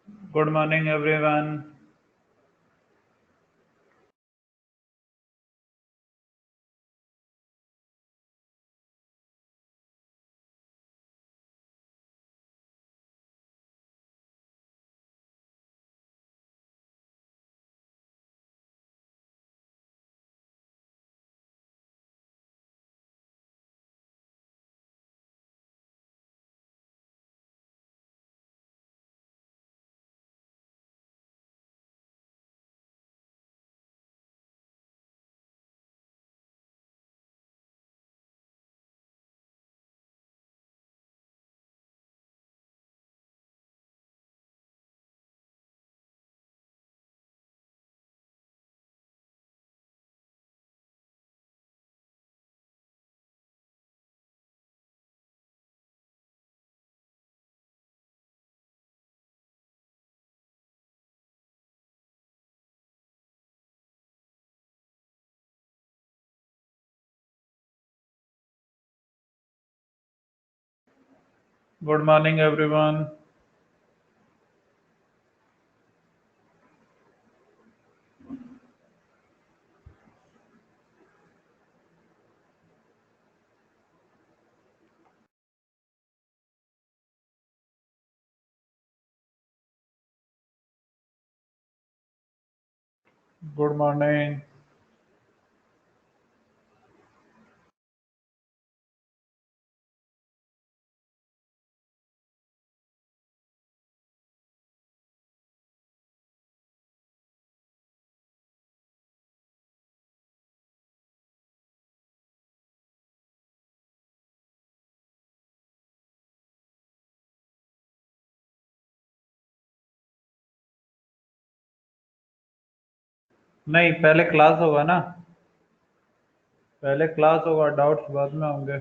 Good morning, everyone. Good morning, everyone. Good morning. नहीं, पहले class होगा ना। पहले क्लास होगा, डाउट्स बाद में होंगे।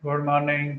Good morning.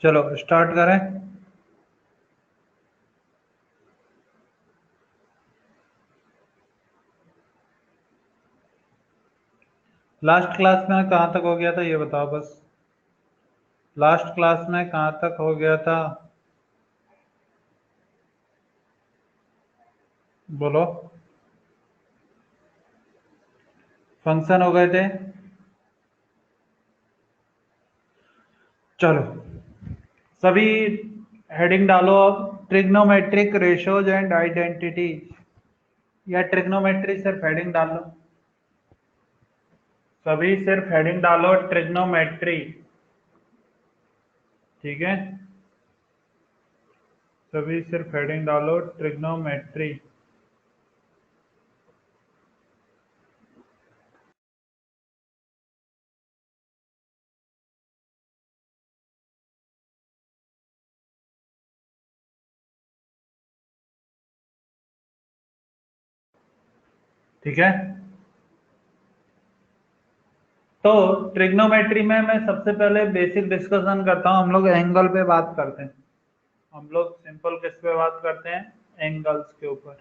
चलो स्टार्ट करें। लास्ट क्लास में कहाँ तक हो गया था ये बताओ बस। लास्ट क्लास में कहाँ तक हो गया था? बोलो। फंक्शन हो गए थे। चलो सभी हेडिंग डालो अब। ट्रिग्नोमेट्रिक रेशोज एंड आइडेंटिटीज, या ट्रिग्नोमेट्री सिर्फ हेडिंग डाल लो। सभी सिर्फ हेडिंग डालो ट्रिग्नोमेट्री। ठीक है, सभी सिर्फ हेडिंग डालो ट्रिग्नोमेट्री। ठीक है। तो ट्रिग्नोमेट्री में मैं सबसे पहले बेसिक डिस्कशन करता हूँ। हम लोग एंगल पे बात करते हैं। हम लोग सिंपल किस पे बात करते हैं? एंगल्स के ऊपर।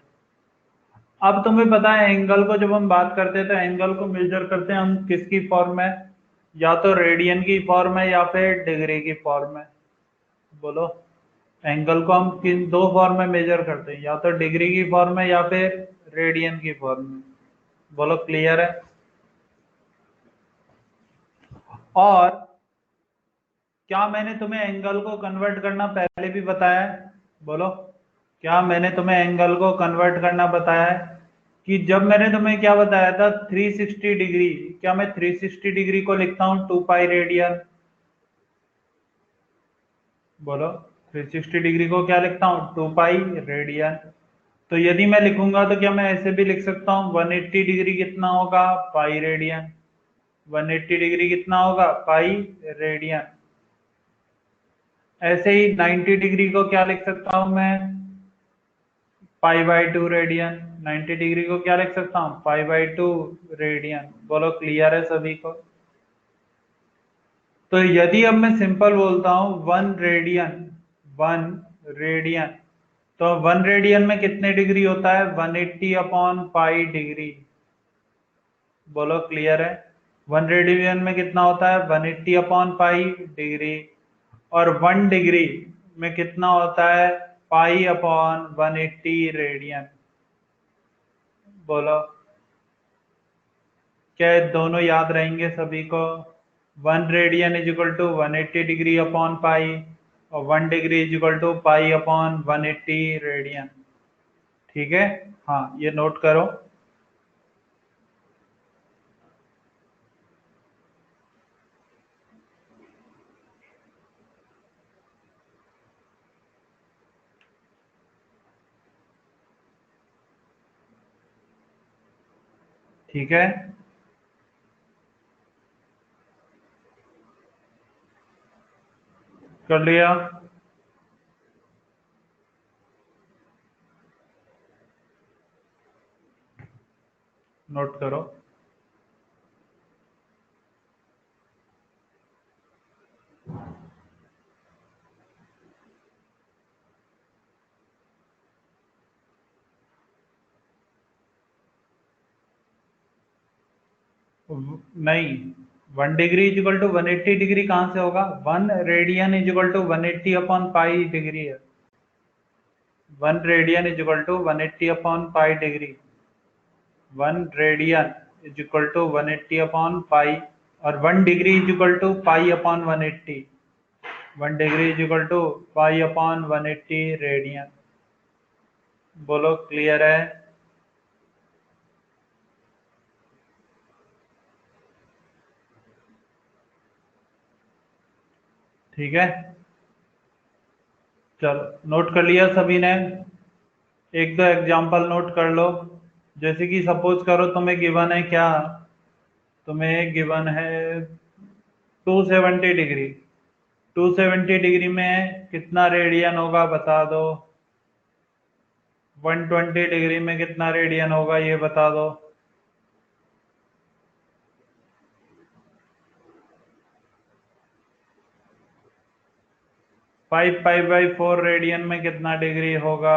अब तुम्हें पता है एंगल को जब हम बात करते हैं तो एंगल को मेजर करते हैं हम किसकी फॉर्म में? या तो रेडियन की फॉर्म में या फिर डिग्री की फॉर्म में। बोलो। एंगल को हम किन दो फॉर्म में मेजर करते हैं, या तो डिग्री की फॉर्म में या फिर रेडियन की फॉर्म में। बोलो, क्लियर है? और क्या मैंने तुम्हें एंगल को कन्वर्ट करना पहले भी बताया है? बोलो। क्या मैंने तुम्हें एंगल को कन्वर्ट करना बताया है? कि जब मैंने तुम्हें क्या बताया था 360 डिग्री, क्या मैं 360 डिग्री को लिखता हूँ 2 पाई रेडियन? बोलो। 360 डिग्री को क्या लिखता हूँ? 2 पाई रेडियन। तो यदि मैं लिखूंगा तो क्या मैं ऐसे भी लिख सकता हूँ 180 डिग्री कितना होगा? Pi radian. 180 डिग्री कितना होगा? Pi radian. ऐसे ही 90 डिग्री को क्या लिख सकता हूं मैं? Pi by 2 radian. 90 डिग्री को क्या लिख सकता हूँ? Pi by 2 radian. बोलो, क्लियर है सभी को? तो यदि अब मैं सिंपल बोलता हूँ 1 रेडियन, 1 रेडियन, तो 1 रेडियन में कितने डिग्री होता है? 180 अपॉन पाई डिग्री। बोलो, क्लियर है? 1 रेडियन में कितना होता है? 180 अपॉन पाई डिग्री। और 1 डिग्री में कितना होता है? Pi upon 180 radian. बोलो, क्या ये दोनों याद रहेंगे सभी को? 1 radian is equal to 180 degree upon pi, और 1 degree is equal to pi upon 180 radian. ठीक है। हाँ, ये नोट करो। ठीक है, कर लिया। नोट करो। नहीं, 1 degree is equal to 180 degree कहाँ से होगा? 1 radian is equal to 180 upon pi degree है। 1 radian is equal to 180 upon pi degree. 1 radian is equal to 180 upon pi, और 1 degree is equal to pi upon 180। 1 degree is equal to pi upon 180 radian. बोलो, clear है? ठीक है, चलो note कर लिया सभी ने? एक दो एग्जांपल नोट कर लो। जैसे कि सपोज करो तुम्हें गिवन है क्या? तुम्हें गिवन है 270 डिग्री। 270 डिग्री में कितना रेडियन होगा बता दो। 120 डिग्री में कितना रेडियन होगा ये बता दो। 5 पाई बाई 4 रेडियन में कितना डिग्री होगा?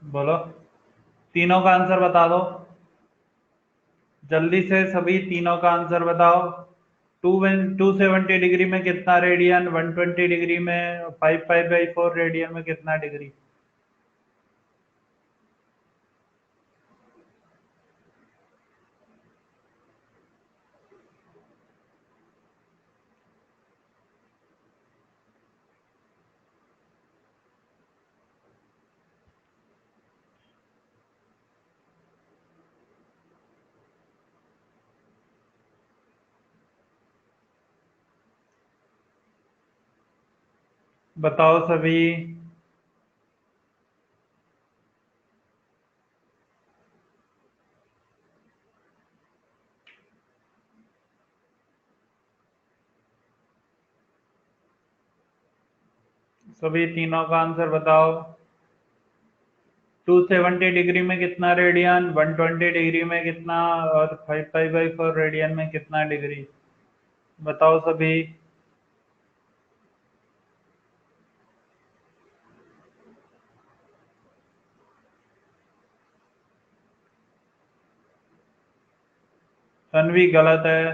बोलो, तीनों का आंसर बता दो। जल्दी से सभी तीनों का आंसर बताओ। 270 डिग्री में कितना रेडियन? 120 डिग्री में 5 पाई बाई 4 रेडियन में कितना डिग्री? बताओ सभी। सभी तीनों का आंसर बताओ। 270 डिग्री में कितना रेडियन, 120 डिग्री में कितना, और 5 पाई/4 रेडियन में कितना डिग्री, बताओ सभी। तन्वी गलत है।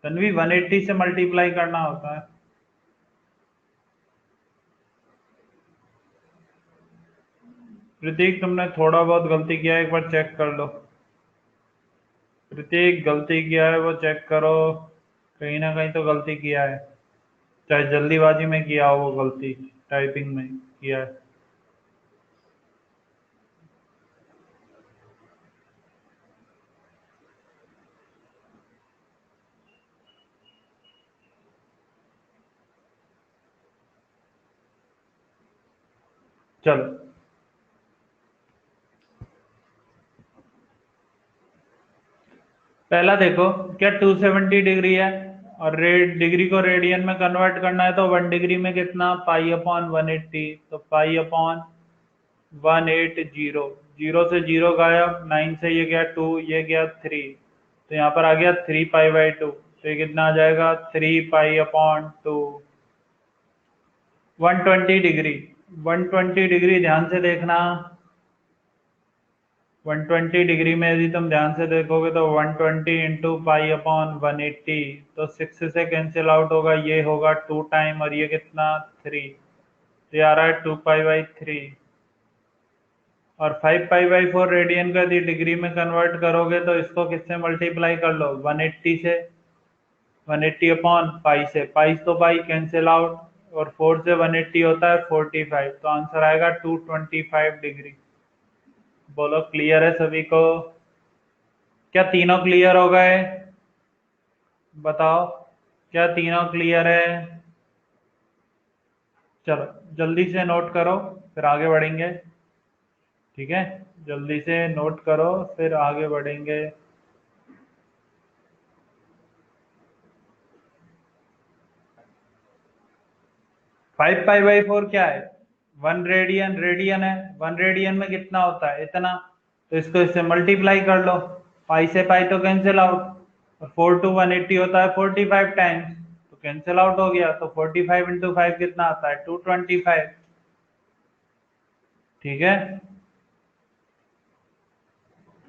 तन्वी 180 से मल्टीप्लाई करना होता है। प्रतीक तुमने थोड़ा बहुत गलती किया है, एक बार चेक कर लो। प्रतीक गलती किया है वो चेक करो, कहीं ना कहीं तो गलती किया है, चाहे जल्दीबाजी में किया हो वो गलती, टाइपिंग में किया है। चलो पहला देखो, क्या 270 डिग्री है और डिग्री को रेडियन में कन्वर्ट करना है, तो 1 डिग्री में कितना, पाई/180, तो पाई/180। जीरो से जीरो गायब, 9 से ये गया 2, ये गया 3, तो यहाँ पर आ गया 3 पाई/2, तो ये कितना आ जाएगा, 3 पाई/2। 120 डिग्री, 120 डिग्री ध्यान से देखना। 120 डिग्री में यदि तुम ध्यान से देखोगे तो 120 इंटू पाई/180, तो 6 से कैंसिल आउट होगा, ये होगा 2 टाइम, और ये कितना, 3, तो ये आ रहा है 2 पाई/3। और 5 पाई/4 रेडियन का यदि डिग्री में कन्वर्ट करोगे तो इसको किससे मल्टीप्लाई कर लो, 180 से, 180/पाई से, पाई तो पाई कैंसिल आउट, और 4 से 180 होता है 45, तो आंसर आएगा 225 डिग्री। बोलो क्लियर है सभी को? क्या तीनों क्लियर हो गए? बताओ, क्या तीनों क्लियर है? चलो जल्दी से नोट करो, फिर आगे बढ़ेंगे। ठीक है, जल्दी से नोट करो, फिर आगे बढ़ेंगे। 5 पाई/4 क्या है, 1 रेडियन, रेडियन है, 1 रेडियन में कितना होता है, इतना, तो इसको इससे मल्टीप्लाई कर लो, पाई से पाई तो कैंसिल आउट, और 4 to 180 होता है 45 टाइम्स, तो कैंसिल आउट हो गया, तो 45 × 5 कितना आता है, 225। ठीक है,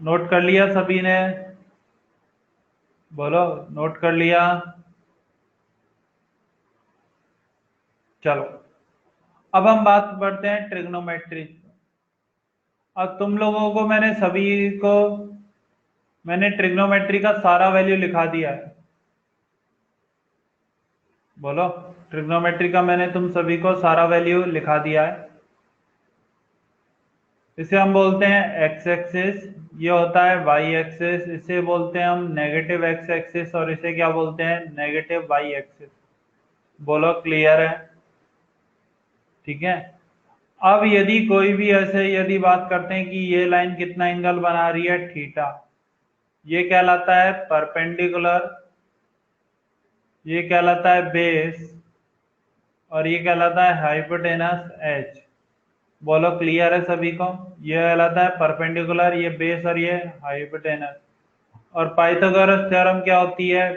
नोट कर लिया सभी ने? बोलो, नोट कर लिया? चलो अब हम बात करते हैं ट्रिग्नोमेट्री। अब तुम लोगों को मैंने ट्रिग्नोमेट्री का सारा वैल्यू लिखा दिया है। बोलो, ट्रिग्नोमेट्री का मैंने तुम सभी को सारा वैल्यू लिखा दिया है। इसे हम बोलते हैं एक्स एक्सिस, ये होता है वाई एक्सिस, इसे बोलते हैं हम नेगेटिव एक्स एक्सिस, और इसे क्या बोलते हैं, नेगेटिव वाई एक्सिस। बोलो क्लियर है? ठीक है, अब यदि कोई भी ऐसे यदि बात करते हैं कि ये लाइन कितना एंगल बना रही है, थीटा, ये कहलाता है परपेंडिकुलर, ये कहलाता है बेस, और ये कहलाता है हाइपोटेनस एच। बोलो क्लियर है सभी को? ये कहलाता है परपेंडिकुलर, ये बेस, और ये हाइपोटेनस। और पाइथागोरस थ्योरम क्या होती है,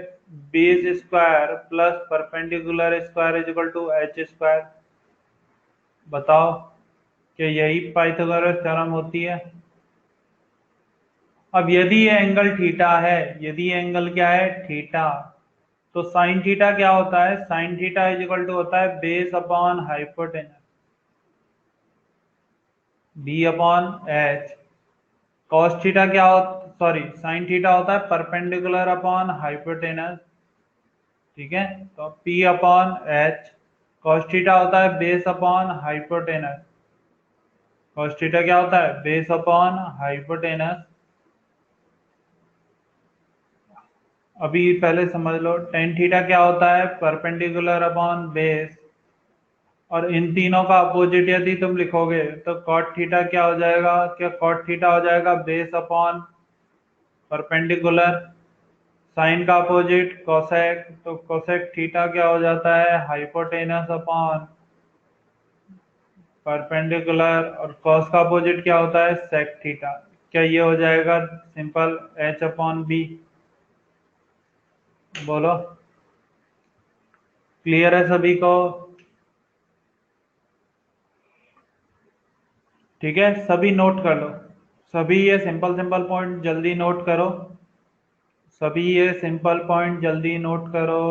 base square plus perpendicular square is equal to H square. बताओ, कि यही पाइथागोरस थ्योरम होती है। अब यदि ये एंगल थीटा है, यदि ये एंगल क्या है, थीटा, तो साइन थीटा क्या होता है, sine theta is equal to होता है base upon hypotenuse, B upon H. Cos theta क्या हो, सॉरी, साइन थीटा होता है परपेंडिकुलर अपॉन हाइपोटेनस। ठीक है, तो P upon H. Cos theta होता है base upon hypotenuse, cos theta क्या होता है, बेस अपॉन हाइपोटेनस। अभी पहले समझ लो, टेन थीटा क्या होता है, परपेंडिकुलर अपॉन बेस, और इन तीनों का अपोजिट यदि तुम लिखोगे तो कॉट थीटा क्या हो जाएगा, क्या कॉट थीटा हो जाएगा बेस अपॉन परपेंडिकुलर। साइन का अपोजिट कोसेक, तो कोसेक थीटा क्या हो जाता है, हाइपोटेनस अपॉन परपेंडिकुलर, और कॉस का अपोजिट क्या होता है, सेक थीटा। क्या ये हो जाएगा सिंपल एच अपॉन बी? बोलो, क्लियर है सभी को? ठीक है, सभी नोट कर लो, सभी ये सिंपल सिंपल पॉइंट जल्दी नोट करो, सभी ये सिंपल पॉइंट जल्दी नोट करो।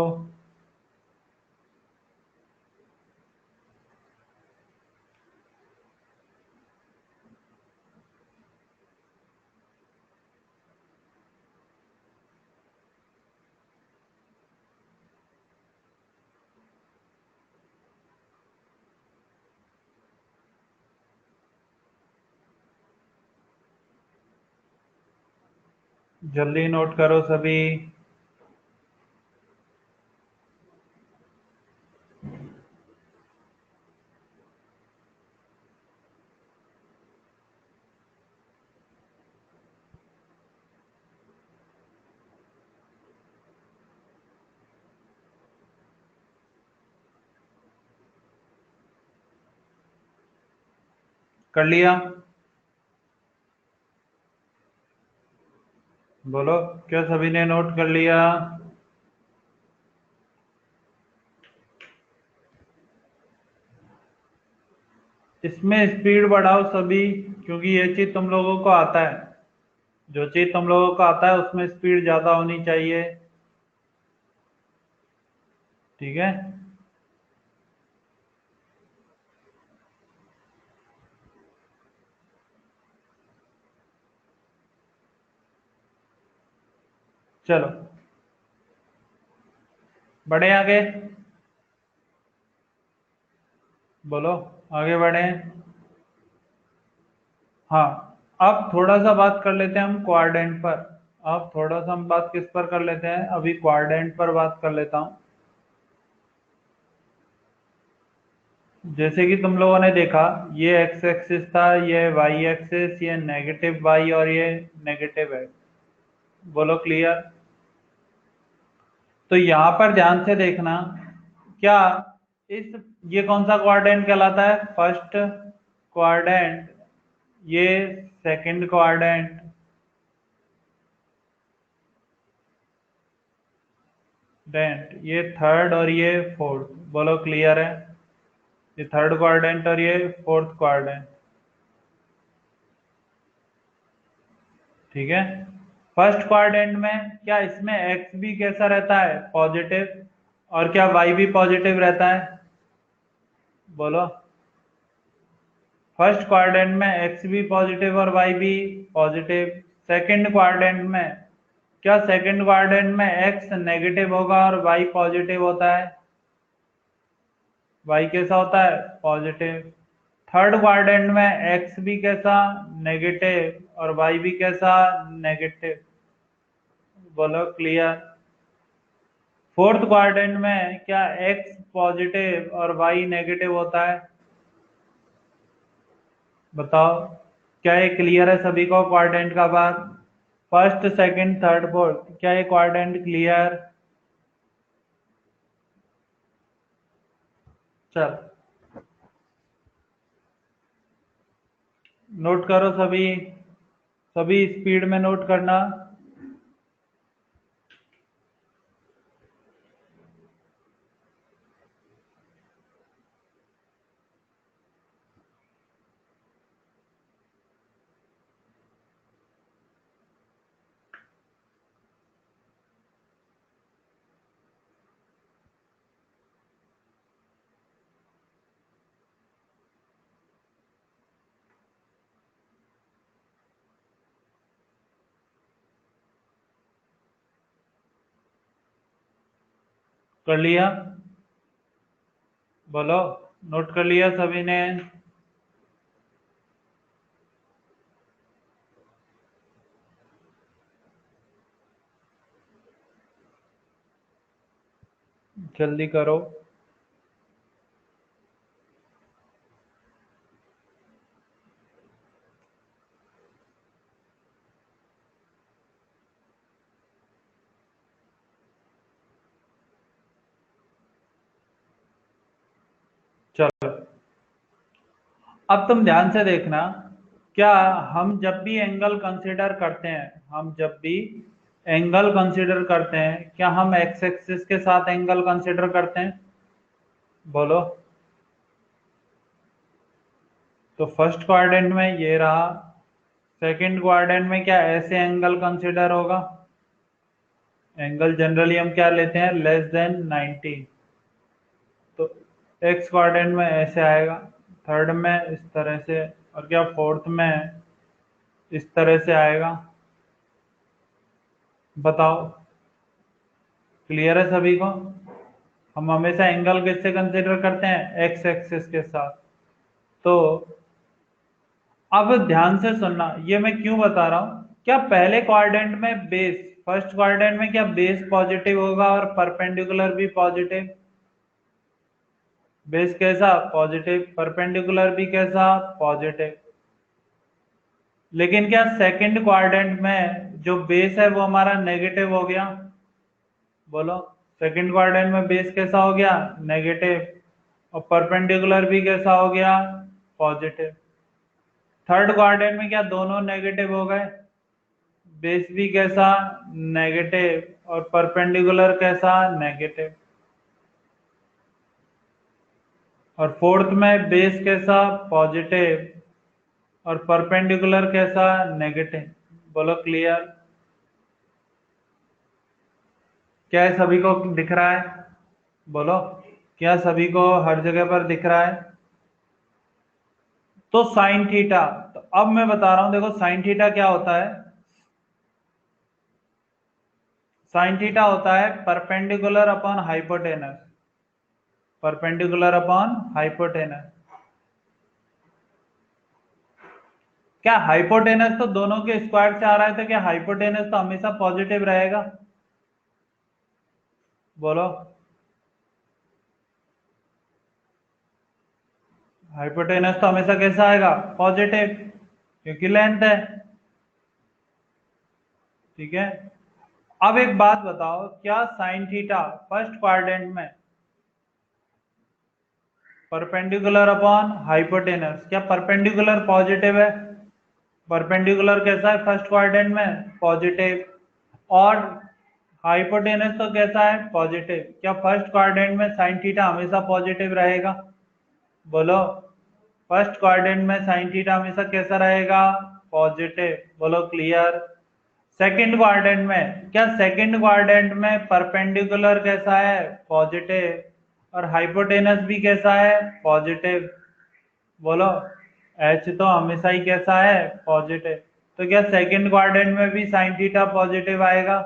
जल्दी नोट करो सभी। कर लिया? बोलो, क्या सभी ने नोट कर लिया? इसमें स्पीड बढ़ाओ सभी, क्योंकि ये चीज तुम लोगों को आता है, जो चीज तुम लोगों को आता है उसमें स्पीड ज्यादा होनी चाहिए। ठीक है, चलो बढ़े आगे। बोलो, आगे बढ़े। हाँ, अब थोड़ा सा बात कर लेते हैं हम क्वाड्रेंट पर। अब थोड़ा सा हम बात किस पर कर लेते हैं, अभी क्वाड्रेंट पर बात कर लेता हूँ। जैसे कि तुम लोगों ने देखा, ये एक्स एक्सिस था, ये वाई एक्सिस, ये नेगेटिव वाई और ये नेगेटिव एक्स। बोलो क्लियर? तो यहाँ पर ध्यान से देखना, क्या इस ये कौन सा क्वाड्रेंट कहलाता है, फर्स्ट क्वाड्रेंट, ये सेकंड क्वाड्रेंट, ये थर्ड और ये फोर्थ। बोलो क्लियर है? ये थर्ड क्वाड्रेंट और ये फोर्थ क्वाड्रेंट। ठीक है, फर्स्ट क्वाड्रेंट में क्या इसमें एक्स भी कैसा रहता है, पॉजिटिव, और क्या वाई भी पॉजिटिव रहता है? बोलो, फर्स्ट क्वाड्रेंट में एक्स भी पॉजिटिव और वाई भी पॉजिटिव। सेकंड क्वाड्रेंट में क्या सेकंड क्वाड्रेंट में एक्स नेगेटिव होगा और वाई पॉजिटिव होता है? वाई कैसा होता है, पॉजिटिव। थर्ड क्वाड्रेंट में एक्स भी कैसा, नेगेटिव, और वाई भी कैसा, नेगेटिव। बोलो क्लियर? फोर्थ क्वाड्रेंट में क्या एक्स पॉजिटिव और वाई नेगेटिव होता है? बताओ, क्या ये क्लियर है सभी को क्वाड्रेंट का बात? फर्स्ट सेकंड थर्ड फोर्थ, क्या ये क्वाड्रेंट क्लियर? चल, नोट करो सभी, सभी स्पीड में नोट करना। कर लिया? बोलो, नोट कर लिया सभी ने? जल्दी करो। चलो, अब तुम ध्यान से देखना, क्या हम जब भी एंगल कंसीडर करते हैं, हम जब भी एंगल कंसीडर करते हैं, क्या हम एक्स एक्सिस के साथ एंगल कंसीडर करते हैं? बोलो। तो फर्स्ट क्वाड्रेंट में ये रहा, सेकंड क्वाड्रेंट में क्या ऐसे एंगल कंसीडर होगा? एंगल जनरली हम क्या लेते हैं? Less than 90। तो एक्स क्वाड्रेंट में ऐसे आएगा, थर्ड में इस तरह से, और क्या फोर्थ में इस तरह से आएगा। बताओ, क्लियर है सभी को? हम हमेशा एंगल किससे कंसीडर करते हैं? एक्स एक्सिस के साथ। तो अब ध्यान से सुनना, ये मैं क्यों बता रहा हूं, क्या पहले क्वाड्रेंट में बेस, फर्स्ट क्वाड्रेंट में क्या बेस पॉजिटिव होगा और परपेंडिकुलर भी पॉजिटिव? बेस कैसा? पॉजिटिव। परपेंडिकुलर भी कैसा? पॉजिटिव। लेकिन क्या सेकंड क्वाड्रेंट में जो बेस है वो हमारा नेगेटिव हो गया? बोलो, सेकंड क्वाड्रेंट में बेस कैसा हो गया? नेगेटिव। और परपेंडिकुलर भी कैसा हो गया? पॉजिटिव। थर्ड क्वाड्रेंट में क्या दोनों नेगेटिव हो गए? बेस भी कैसा? नेगेटिव। और परपेंडिकुलर कैसा? नेगेटिव। और फोर्थ में बेस कैसा? पॉजिटिव। और परपेंडिकुलर कैसा? नेगेटिव। बोलो, क्लियर? क्या है, सभी को दिख रहा है? बोलो, क्या सभी को हर जगह पर दिख रहा है? तो साइन थीटा, तो अब मैं बता रहा हूं, देखो साइन थीटा क्या होता है। साइन थीटा होता है perpendicular upon hypotenuse. Perpendicular upon hypotenuse. क्या हाइपोटेनस तो दोनों के स्क्वायर से आ रहा है, तो क्या हाइपोटेनस तो हमेशा पॉजिटिव रहेगा? बोलो, हाइपोटेनस तो हमेशा कैसा आएगा? पॉजिटिव, क्योंकि लेंथ है। ठीक है। अब एक बात बताओ, क्या साइन थीटा फर्स्ट क्वाड्रेंट में परपेंडिकुलर अपॉन हाइपोटेनस, क्या परपेंडिकुलर पॉजिटिव है? परपेंडिकुलर कैसा है फर्स्ट क्वाड्रेंट में? पॉजिटिव। और हाइपोटेनस तो कैसा है? पॉजिटिव। क्या फर्स्ट क्वाड्रेंट में साइन थीटा हमेशा पॉजिटिव रहेगा? बोलो, फर्स्ट क्वाड्रेंट में साइन थीटा हमेशा कैसा रहेगा? पॉजिटिव। बोलो, क्लियर? सेकंड क्वाड्रेंट में, क्या सेकंड क्वाड्रेंट में परपेंडिकुलर कैसा है? पॉजिटिव। और हाइपोटेनस भी कैसा है? पॉजिटिव। बोलो, एच तो हमेशा ही कैसा है? पॉजिटिव। तो क्या सेकंड क्वाड्रेंट में भी साइन थीटा पॉजिटिव आएगा?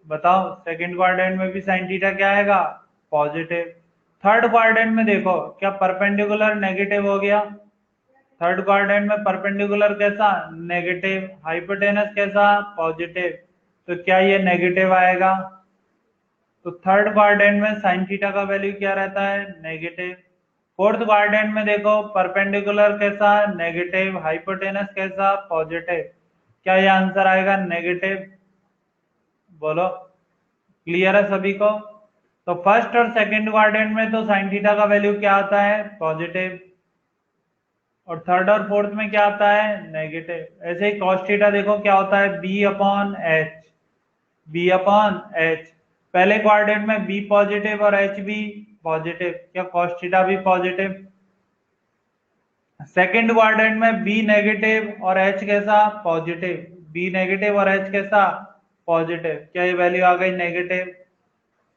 बताओ, सेकंड क्वाड्रेंट में भी साइन थीटा क्या आएगा? पॉजिटिव। थर्ड क्वाड्रेंट में देखो, क्या परपेंडिकुलर नेगेटिव हो गया? थर्ड क्वाड्रेंट में परपेंडिकुलर कैसा? नेगेटिव। हाइपोटेनस कैसा? पॉजिटिव। तो क्या ये नेगेटिव आएगा? तो थर्ड क्वाड्रेंट में साइन थीटा का वैल्यू क्या रहता है? नेगेटिव। फोर्थ क्वाड्रेंट में देखो, परपेंडिकुलर कैसा? नेगेटिव। हाइपोटेनस कैसा? पॉजिटिव। क्या ये आंसर आएगा? नेगेटिव। बोलो, क्लियर है सभी को? तो फर्स्ट और सेकंड क्वाड्रेंट में तो साइन थीटा का वैल्यू क्या आता है? पॉजिटिव। और थर्ड और फोर्थ में क्या आता है? नेगेटिव। ऐसे ही कॉस थीटा देखो क्या होता है? B upon H. B upon H. पहले क्वाड्रेंट में बी पॉजिटिव और एच भी पॉजिटिव, क्या कॉस थीटा भी पॉजिटिव? सेकंड क्वाड्रेंट में बी नेगेटिव और एच कैसा? पॉजिटिव। बी नेगेटिव और एच कैसा? पॉजिटिव। क्या ये वैल्यू आ गई? नेगेटिव।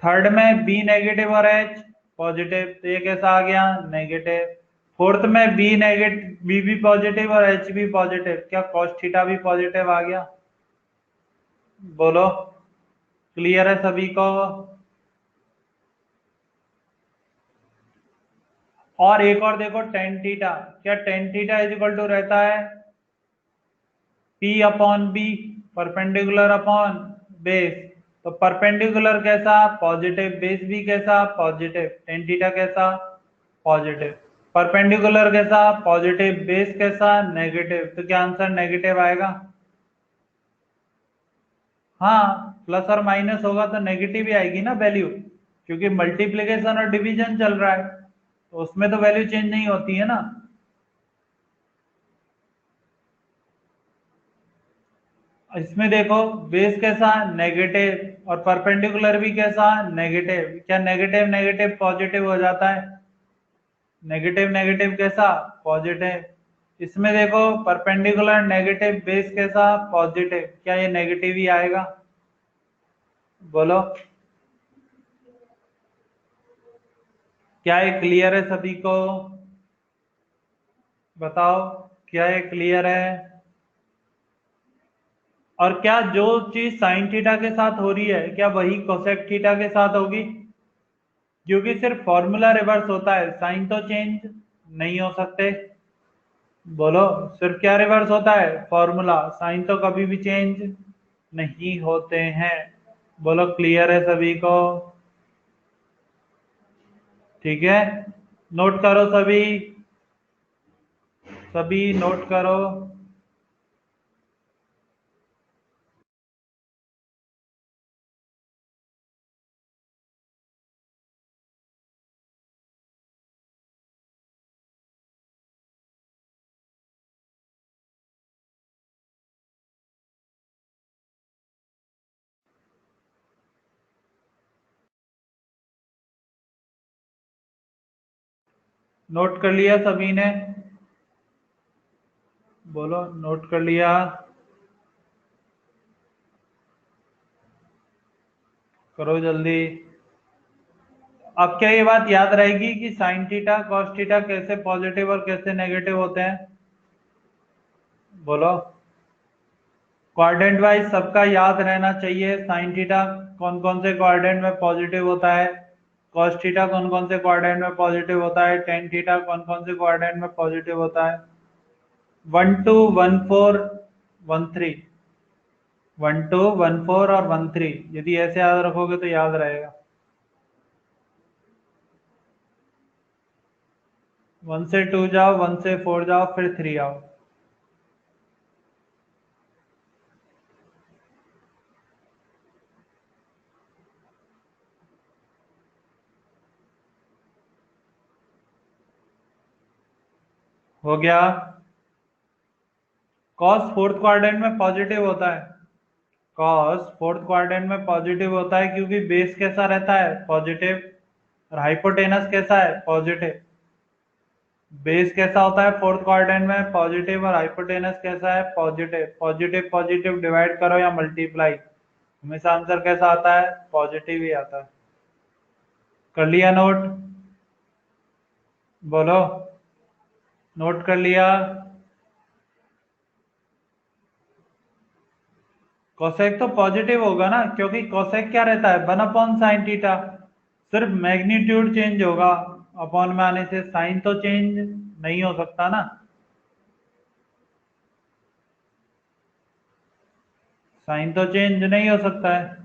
थर्ड में बी नेगेटिव और एच पॉजिटिव, तो ये कैसा आ गया? नेगेटिव। फोर्थ में बी नेगेटिव, बी भी पॉजिटिव और एच भी पॉजिटिव, क्या कॉस थीटा भी पॉजिटिव आ गया? बोलो, क्लियर है सभी को? और एक और देखो, टेन थीटा, क्या tan theta is equal to रहता है P upon B, perpendicular upon base. तो परपेंडिकुलर कैसा? पॉजिटिव। बेस भी कैसा? पॉजिटिव। टेन थीटा कैसा? पॉजिटिव। परपेंडिकुलर कैसा? पॉजिटिव। बेस कैसा? नेगेटिव। तो क्या आंसर नेगेटिव आएगा? हाँ, प्लस और माइनस होगा तो नेगेटिव ही आएगी ना वैल्यू, क्योंकि मल्टीप्लिकेशन और डिवीजन चल रहा है, तो उसमें तो वैल्यू चेंज नहीं होती है ना। इसमें देखो बेस कैसा नेगेटिव और परपेंडिकुलर भी कैसा नेगेटिव। क्या नेगेटिव नेगेटिव पॉजिटिव हो जाता है? नेगेटिव नेगेटिव कैसा पॉजिटिव। इसमें देखो परपेंडिकुलर नेगेटिव बेस कैसा पॉजिटिव। क्या ये नेगेटिव ही आएगा? बोलो। क्या ये क्लियर है सभी को? बताओ, क्या ये क्लियर है? और क्या जो चीज साइन थीटा के साथ हो रही है क्या वही कोसेक थीटा के साथ होगी? क्योंकि सिर्फ फॉर्मूला रिवर्स होता है, साइन तो चेंज नहीं हो सकते। बोलो, सिर्फ क्या रिवर्स होता है? फॉर्मूला। साइन तो कभी भी चेंज नहीं होते हैं। बोलो, क्लियर है सभी को? ठीक है, नोट करो सभी, सभी नोट करो। नोट कर लिया सभी ने? बोलो, नोट कर लिया? करो जल्दी। अब क्या ये बात याद रहेगी कि साइन थीटा कॉस थीटा कैसे पॉजिटिव और कैसे नेगेटिव होते हैं? बोलो, क्वाड्रेंट वाइज सबका याद रहना चाहिए। साइन थीटा कौन कौन से क्वाड्रेंट में पॉजिटिव होता है, कॉस थीटा कौन कौन से क्वाड्रेंट में पॉजिटिव होता है, टेन थीटा कौन कौन से क्वाड्रेंट में पॉजिटिव होता है। 1 2 1 4 1 3, 1 2 1 4 और 1 3, यदि ऐसे याद रखोगे तो याद रहेगा। 1 से 2 जाओ, 1 से 4 जाओ, फिर 3 आओ। हो गया? कॉस फोर्थ क्वाड्रेंट में पॉजिटिव होता है। कॉस फोर्थ क्वाड्रेंट में पॉजिटिव होता है क्योंकि बेस कैसा रहता है पॉजिटिव, और हाइपोटेनस कैसा है पॉजिटिव। बेस कैसा होता है फोर्थ क्वाड्रेंट में पॉजिटिव, और हाइपोटेनस कैसा है पॉजिटिव। पॉजिटिव पॉजिटिव डिवाइड करो या मल्टीप्लाई, हमेशा आंसर कैसा आता है? पॉजिटिव ही आता है। कर लिया नोट? बोलो, नोट कर लिया? कोसेक तो पॉजिटिव होगा ना, क्योंकि कोसेक क्या रहता है 1/sin थीटा। सिर्फ मैग्नीट्यूड चेंज होगा अपॉन में आने से, साइन तो चेंज नहीं हो सकता ना। साइन तो चेंज नहीं हो सकता है।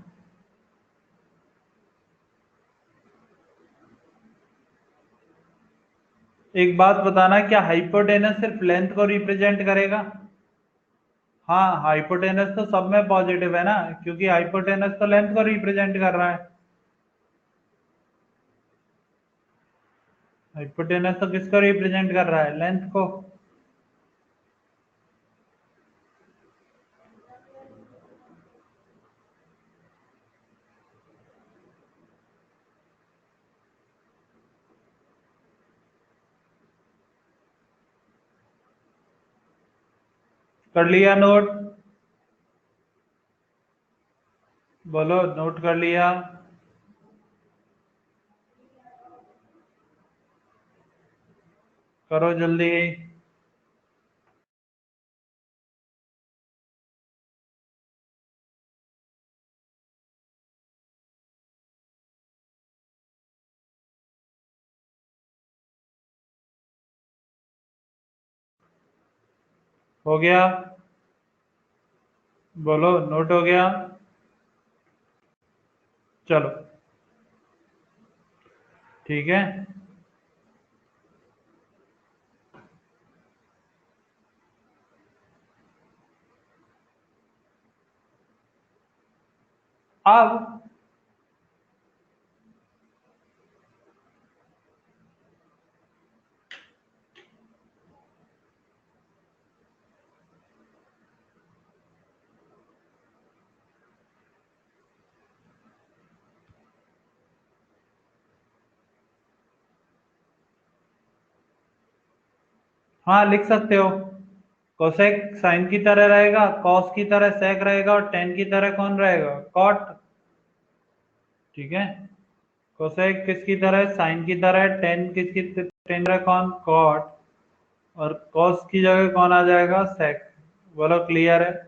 एक बात बताना, क्या हाइपोटेनस सिर्फ लेंथ को रिप्रेजेंट करेगा? हाँ, हाइपोटेनस तो सब में पॉजिटिव है ना, क्योंकि हाइपोटेनस तो लेंथ को रिप्रेजेंट कर रहा है। हाइपोटेनस तो किसको रिप्रेजेंट कर रहा है? लेंथ को। कर लिया नोट? बोलो, नोट कर लिया? करो जल्दी। हो गया? बोलो, नोट हो गया? चलो, ठीक है। अब हाँ लिख सकते हो। कोसेक साइन की तरह रहेगा, कॉस की तरह सेक रहेगा और टेन की तरह कौन रहेगा, कॉट। ठीक है, कोसेक किसकी तरह, साइन की तरह, टेन किसकी टेन तरह कौन, कॉट। और कॉस की जगह कौन आ जाएगा, सेक। बोलो क्लियर है।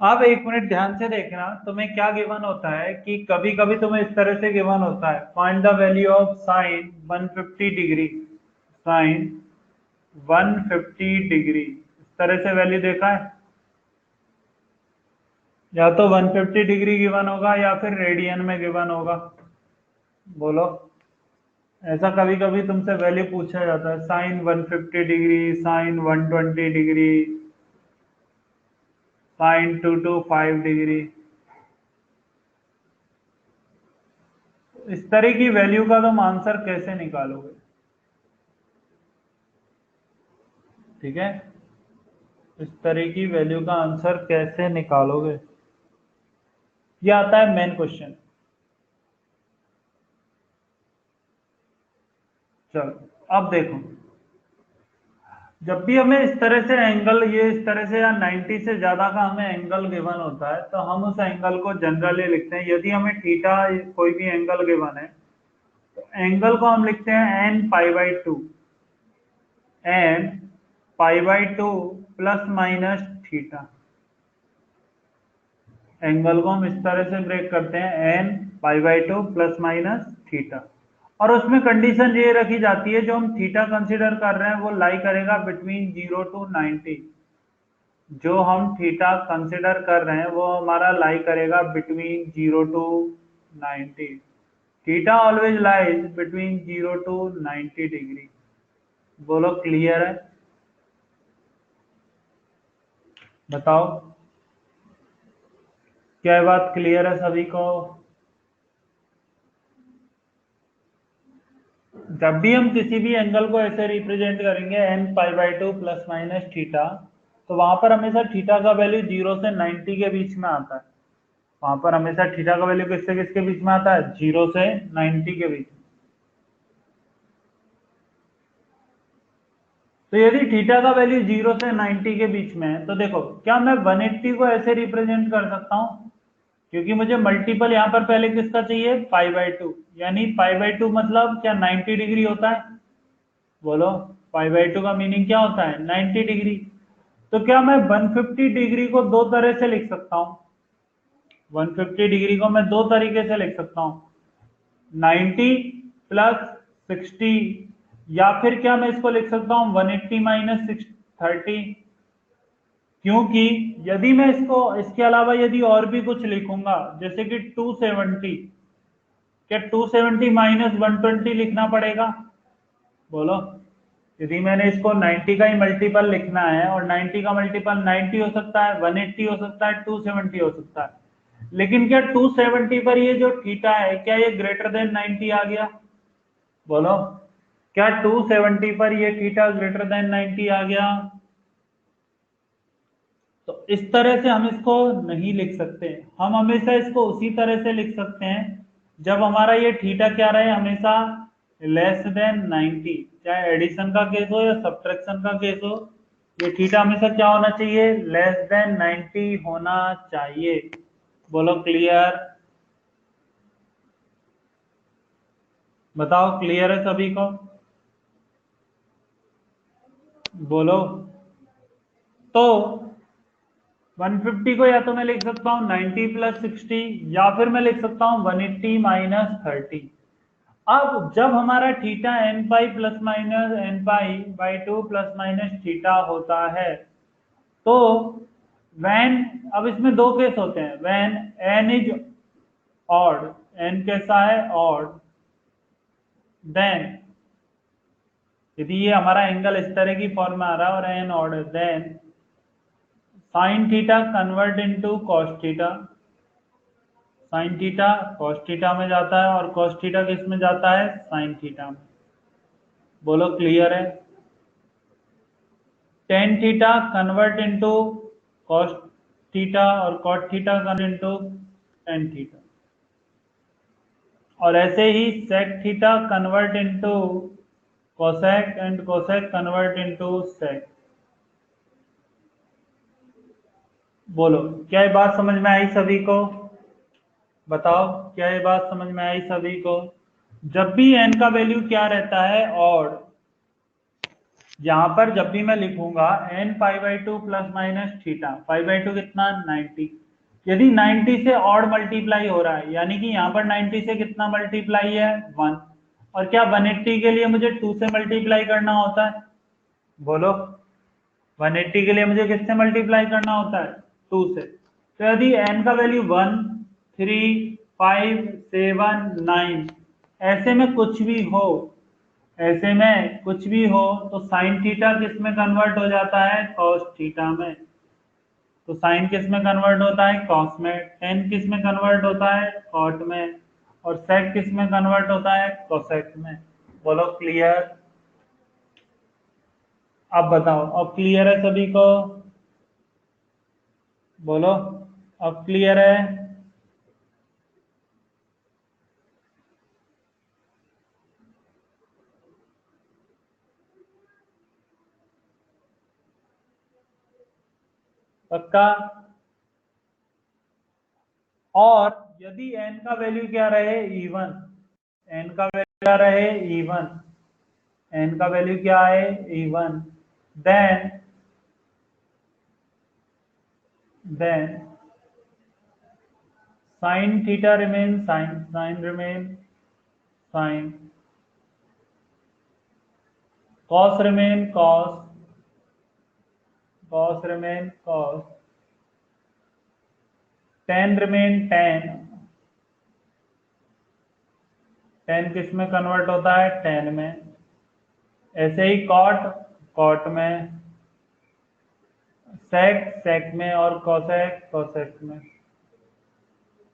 अब एक मिनट ध्यान से देखना, तुम्हें क्या गिवन होता है कि कभी कभी तुम्हें इस तरह से गिवन होता है, find the value of sine 150 degree, sine 150 degree, इस तरह से वैल्यू देखा है। या तो 150 डिग्री गिवन होगा या फिर रेडियन में गिवन होगा। बोलो, ऐसा कभी कभी तुमसे वैल्यू पूछा जाता है, sine 150 degree, sine 120 degree, sine 225 degree. इस तरह की वैल्यू का तुम आंसर कैसे निकालोगे। ठीक है, इस तरह की वैल्यू का आंसर कैसे निकालोगे, ये आता है मेन क्वेश्चन। चलो अब देखो, जब भी हमें इस तरह से एंगल, ये इस तरह से या 90 से ज्यादा का हमें एंगल गिवन होता है, तो हम उस एंगल को जनरली लिखते हैं, यदि हमें थीटा कोई भी एंगल गिवन है तो एंगल को हम लिखते हैं N pi by two, N pi by two plus minus theta. Angle को हम इस तरह से ब्रेक करते हैं, N pi by two plus minus theta. और उसमें कंडीशन ये रखी जाती है, जो हम थीटा कंसीडर कर रहे हैं वो लाई करेगा बिटवीन 0 to 90। जो हम थीटा कंसिडर कर रहे हैं वो हमारा लाई करेगा between 0 to 90। Theta always lies between 0 to 90 degree. बोलो क्लियर है, बताओ क्या ये बात क्लियर है सभी को। जब भी हम किसी भी एंगल को ऐसे रिप्रेजेंट करेंगे N pi by two plus minus theta, तो वहां पर हमेशा थीटा का वैल्यू 0 से 90 के बीच में आता है। वहां पर हमेशा थीटा का वैल्यू किससे किसके बीच में आता है, 0 से 90 के बीच में। तो यदि थीटा का वैल्यू 0 से 90 के बीच में है, तो देखो क्या मैं 180 को ऐसे रिप्रेजेंट कर सकता हूँ, क्योंकि मुझे मल्टीपल यहाँ पर पहले किसका चाहिए, पाई बाई टू, यानी पाई बाई टू मतलब क्या 90 डिग्री होता है। बोलो, पाई बाई टू का मीनिंग क्या होता है, 90 डिग्री। तो क्या मैं 150 डिग्री को दो तरह से लिख सकता हूँ, 150 डिग्री को मैं दो तरीके से लिख सकता हूँ, 90 प्लस 60, या फिर क्या मैं इसको लिख सकता हूँ 180 माइनस 30। क्योंकि यदि मैं इसको, इसके अलावा यदि और भी कुछ लिखूंगा जैसे कि 270, क्या 270 माइनस 120 लिखना पड़ेगा। बोलो, यदि मैंने इसको 90 का ही मल्टीपल लिखना है और 90 का मल्टीपल 90 हो सकता है, 180 हो सकता है, 270 हो सकता है, लेकिन क्या 270 पर ये जो थीटा है क्या ये ग्रेटर देन 90 आ गया। बोलो, क्या 270 पर ये थीटा ग्रेटर देन 90 आ गया। तो इस तरह से हम इसको नहीं लिख सकते, हम हमेशा इसको उसी तरह से लिख सकते हैं जब हमारा ये थीटा क्या रहे, हमेशा लेस देन 90, चाहे एडिशन का केस हो या सब्ट्रैक्शन का केस हो, ये थीटा हमेशा क्या होना चाहिए, लेस देन 90 होना चाहिए। बोलो क्लियर, बताओ क्लियर है सभी को। बोलो, तो 150 को या तो मैं लिख सकता हूँ 90 प्लस 60, या फिर मैं लिख सकता हूँ 180 माइनस 30। अब जब हमारा theta N pi plus minus N pi by two plus minus theta होता है, तो वैन, अब इसमें दो केस होते हैं, when N is odd, N कैसा है, ऑड, देन यदि ये हमारा एंगल इस तरह की फॉर्म में आ रहा है और एन ऑड है, then sine theta convert into cos theta, sine theta cos theta में जाता है और कॉस थीटा किस में जाता है, साइन थीटा में। बोलो क्लियर है। Tan theta convert into cos theta और cot theta convert into tan theta, और ऐसे ही sec theta convert into cosec and cosec convert into sec. बोलो, क्या ये बात समझ में आई सभी को? बताओ, क्या ये बात समझ में आई सभी को? जब भी n का वैल्यू क्या रहता है, और यहां पर जब भी मैं लिखूंगा n pi by two plus minus theta, pi by to कितना 90, यदि 90 से ऑड मल्टीप्लाई हो रहा है, यानी कि यहाँ पर 90 से कितना मल्टीप्लाई है 1, और क्या 180 के लिए मुझे 2 से मल्टीप्लाई करना होता है? बोलो, 180 के लिए मुझे किससे मल्टीप्लाई करना होता है? 2 से। तो यदि n का वैल्यू 1, 3, 5, 7, 9 ऐसे में कुछ भी हो, ऐसे में कुछ भी हो, तो साइन थीटा किस में कन्वर्ट हो जाता है? कॉस थीटा में। तो साइन किस में कन्वर्ट होता है? कॉस में। टेन किस में कन्वर्ट होता है? कॉट में। और सेक किस में कन्वर्ट होता है? कोसेक में। बोलो क्लियर? अब बताओ, अब क्लियर है सभी को? बोलो, अब क्लियर है? पक्का? और यदि n का वैल्यू क्या रहे? इवन। n का वैल्यू क्या रहे? इवन। n का वैल्यू क्या है? Even. Then sine theta remain sine, sine remain sine, cos remain cos, cos remain cos, tan remain tan, tan किस में कन्वर्ट होता है? टेन में। ऐसे ही कॉट, कॉट में, सेक, सेक में, और कोसेक, कोसेक में।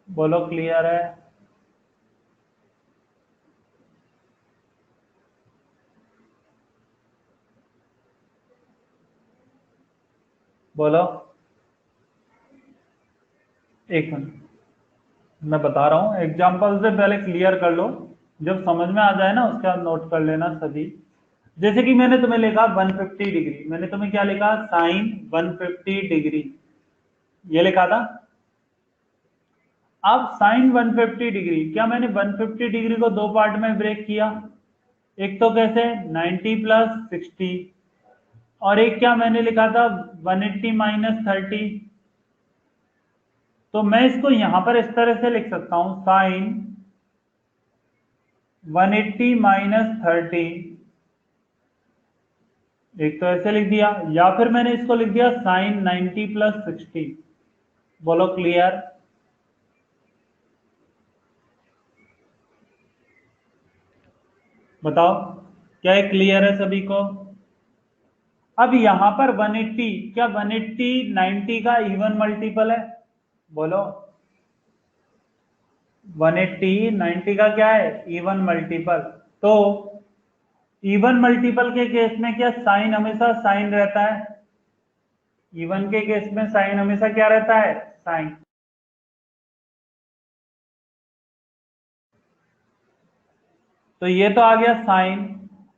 बोलो क्लियर है? बोलो, एक मिनट मैं बता रहा हूँ, एग्जाम्पल से पहले क्लियर कर लो, जब समझ में आ जाए ना उसके बाद नोट कर लेना सभी। जैसे कि मैंने तुम्हें लिखा 150 डिग्री, मैंने तुम्हें क्या लिखा? साइन 150 डिग्री, ये लिखा था। अब साइन 150 डिग्री, क्या मैंने 150 डिग्री को दो पार्ट में ब्रेक किया? एक तो कैसे? 90 प्लस 60, और एक क्या मैंने लिखा था? 180 माइनस 30। तो मैं इसको यहां पर इस तरह से लिख सकता हूं, साइन 180 माइनस 30, एक तो ऐसे लिख दिया, या फिर मैंने इसको लिख दिया साइन 90 प्लस 60। बोलो क्लियर? बताओ, क्या ये क्लियर है सभी को? अब यहां पर 180, क्या 180 90 का इवन मल्टीपल है? बोलो, 180 90 का क्या है? Even multiple. तो इवन मल्टीपल के केस में क्या साइन हमेशा साइन रहता है? इवन के केस में साइन हमेशा क्या रहता है? साइन। तो ये तो आ गया साइन,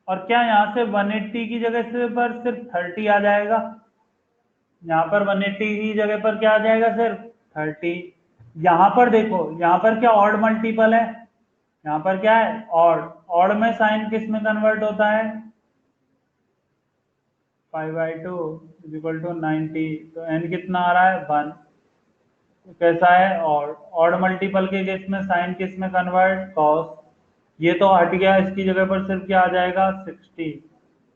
और क्या यहाँ से 180 की जगह से पर सिर्फ 30 आ जाएगा? यहाँ पर 180 की जगह पर क्या आ जाएगा? सिर्फ 30। यहाँ पर देखो, यहाँ पर क्या ऑड मल्टीपल है? यहाँ पर क्या है? ऑड। ऑड में साइन किस में कन्वर्ट होता है? 5/2 इज इक्वल टू 90। तो एन कितना आ रहा है? 1। तो कैसा है? ऑड। ऑड मल्टीपल के केस में साइन किस में कन्वर्ट? कॉस। ये तो हट गया, इसकी जगह पर सिर्फ क्या आ जाएगा? 60।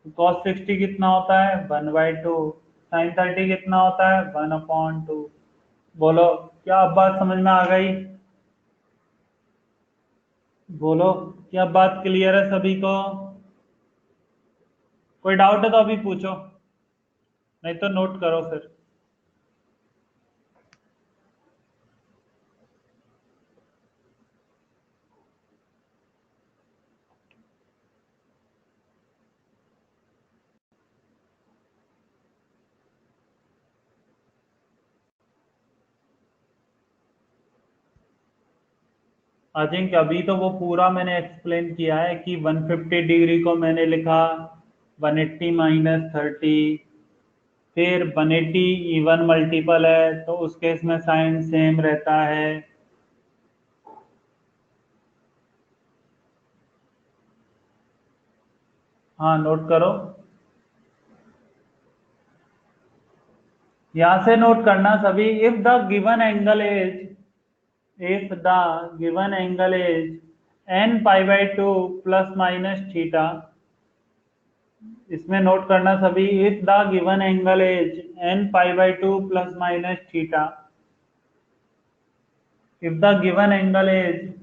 तो कॉस 60 कितना होता है? 1/2। साइन 30 कितना होता है? 1/2। बोलो, क्या अब बात समझ में आ गई? बोलो, क्या बात क्लियर है सभी को? कोई डाउट है तो अभी पूछो, नहीं तो नोट करो फिर। आई थिंक अभी तो वो पूरा मैंने एक्सप्लेन किया है कि 150 डिग्री को मैंने लिखा 180 माइनस 30, फिर 180 इवन मल्टीपल है तो उस केस में साइन सेम रहता है। हाँ नोट करो, यहां से नोट करना सभी। If the given angle is, if the given angle is n pi by two plus minus theta, इसमें नोट करना सभी। If the given angle is n pi by two plus minus theta, if the given angle is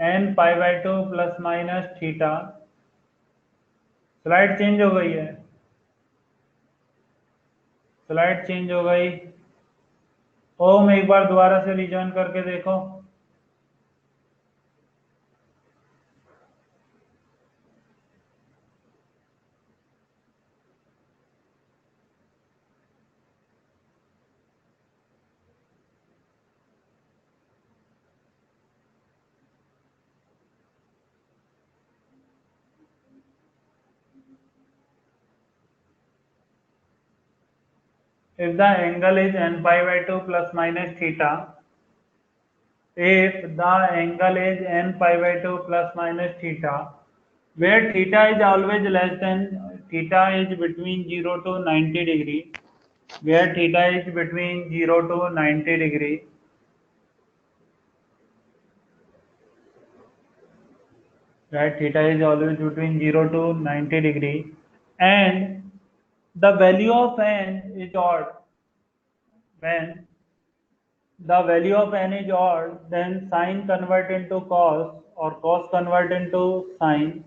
n pi by two plus minus theta. Slide change हो गई है, slide change हो गई। ओम एक बार दोबारा से रिजॉइन करके देखो। If the angle is n pi by 2 plus minus theta, if the angle is n pi by 2 plus minus theta, where theta is always less than, theta is between 0 to 90 degree, where theta is between 0 to 90 degree, right? Theta is always between 0 to 90 degree, and the value of n is odd. When the value of n is odd, then sine convert into cos or cos convert into sine,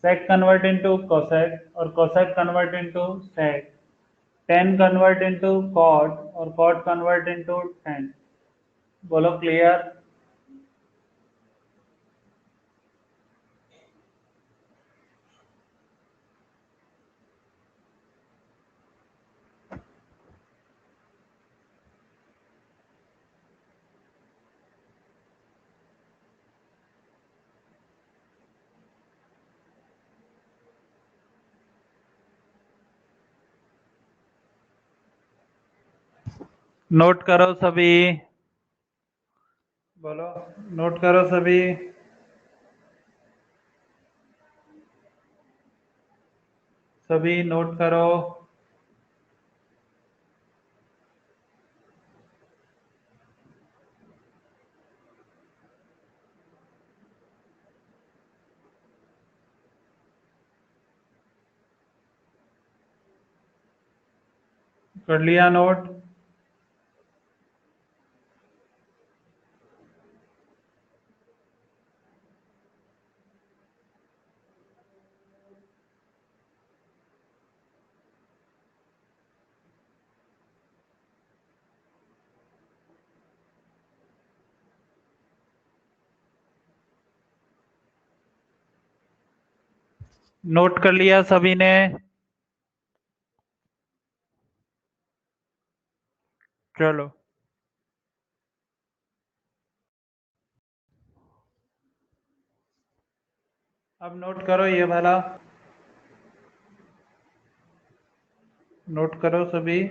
sec convert into cosec or cosec convert into sec, tan convert into cot or cot convert into tan. बोलो clear. Note करो सभी, बोलो note करो सभी। सभी note करो। कर लिया नोट। नोट कर लिया सभी ने। चलो अब नोट करो ये वाला, नोट करो सभी।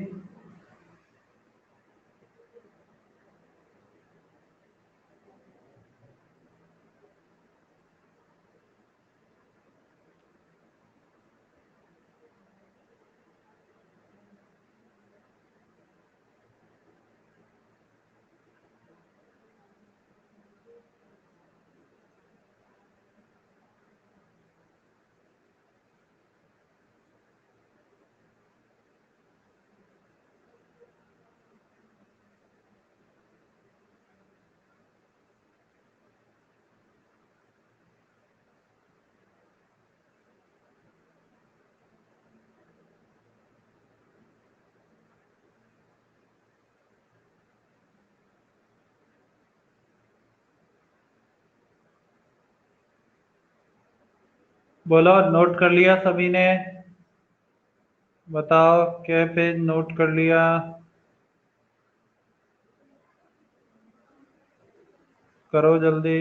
बोलो नोट कर लिया सभी ने, बताओ क्या पेज नोट कर लिया। करो जल्दी।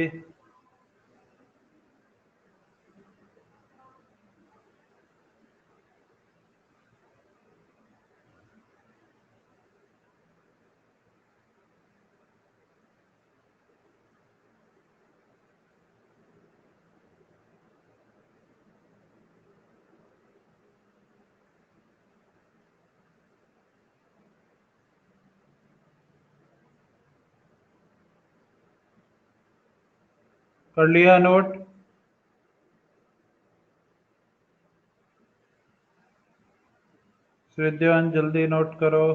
कर लिया नोट? श्रीदेवन जल्दी नोट करो।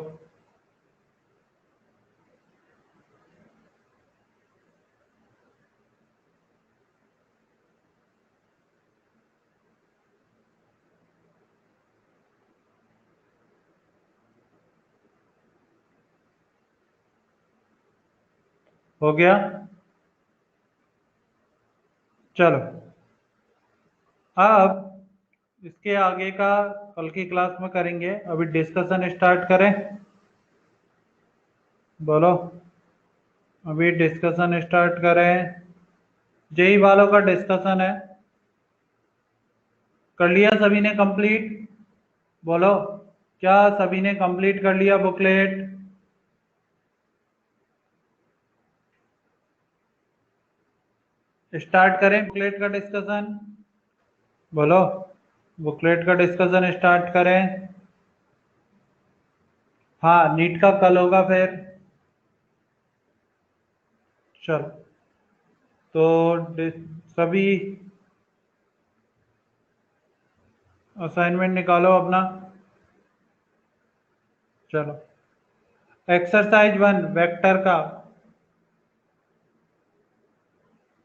हो गया? चलो अब इसके आगे का कल की क्लास में करेंगे। अभी डिस्कशन स्टार्ट करें। बोलो, अभी डिस्कशन स्टार्ट करें। जेई वालों का डिस्कशन है। कर लिया सभी ने कंप्लीट? बोलो, क्या सभी ने कंप्लीट कर लिया बुकलेट? स्टार्ट करें बुकलेट का डिस्कशन। बोलो, बुकलेट का डिस्कशन स्टार्ट करें। हाँ, नीट का कल होगा फिर। चलो, तो सभी असाइनमेंट निकालो अपना। चलो, एक्सरसाइज 1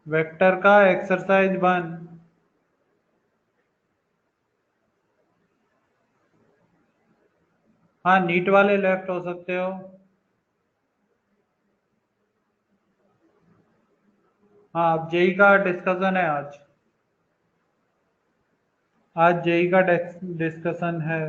वेक्टर का एक्सरसाइज 1। हाँ, नीट वाले लेफ्ट हो सकते हो। हाँ, अब जेई का डिस्कशन है आज। आज जेई का डिस्कशन है।